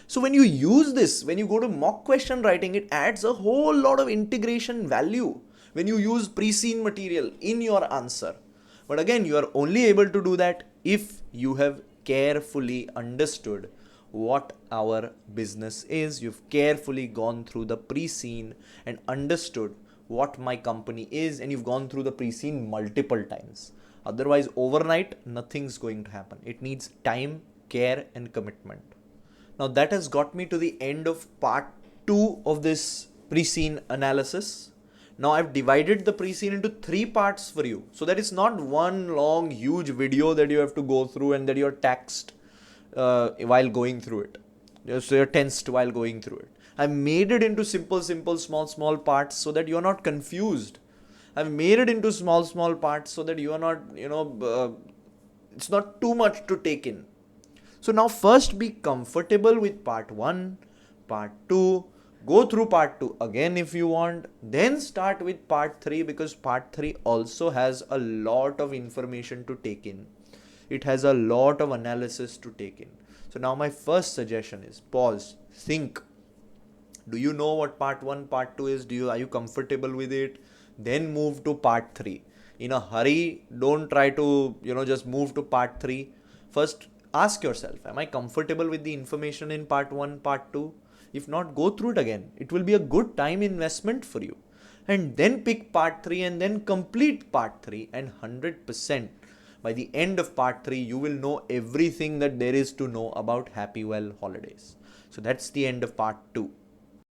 So when you use this, when you go to mock question writing, it adds a whole lot of integration value when you use pre-seen material in your answer. But again, you are only able to do that if you have carefully understood what our business is. You've carefully gone through the pre-seen and understood what my company is, and you've gone through the pre-seen multiple times. Otherwise, overnight, nothing's going to happen. It needs time, care, and commitment. Now that has got me to the end of part 2 of this pre-seen analysis. Now I've divided the pre-seen into 3 parts for you, so that it's not one long huge video that you have to go through and that you're taxed while going through it. So you're tensed while going through it. I've made it into simple, small parts so that you're not confused. I've made it into small parts so that you are not, it's not too much to take in. So now first be comfortable with part 1, part 2, go through part 2 again if you want, then start with part 3 because part 3 also has a lot of information to take in. It has a lot of analysis to take in. So now my first suggestion is pause, think. Do you know what part 1, part 2 is? Are you comfortable with it? Then move to part 3. In a hurry, don't try to, just move to part 3. First, ask yourself, am I comfortable with the information in part 1, part 2? If not, go through it again. It will be a good time investment for you. And then pick part 3 and then complete part 3, and 100% by the end of part 3, you will know everything that there is to know about Happywell holidays. So that's the end of part 2.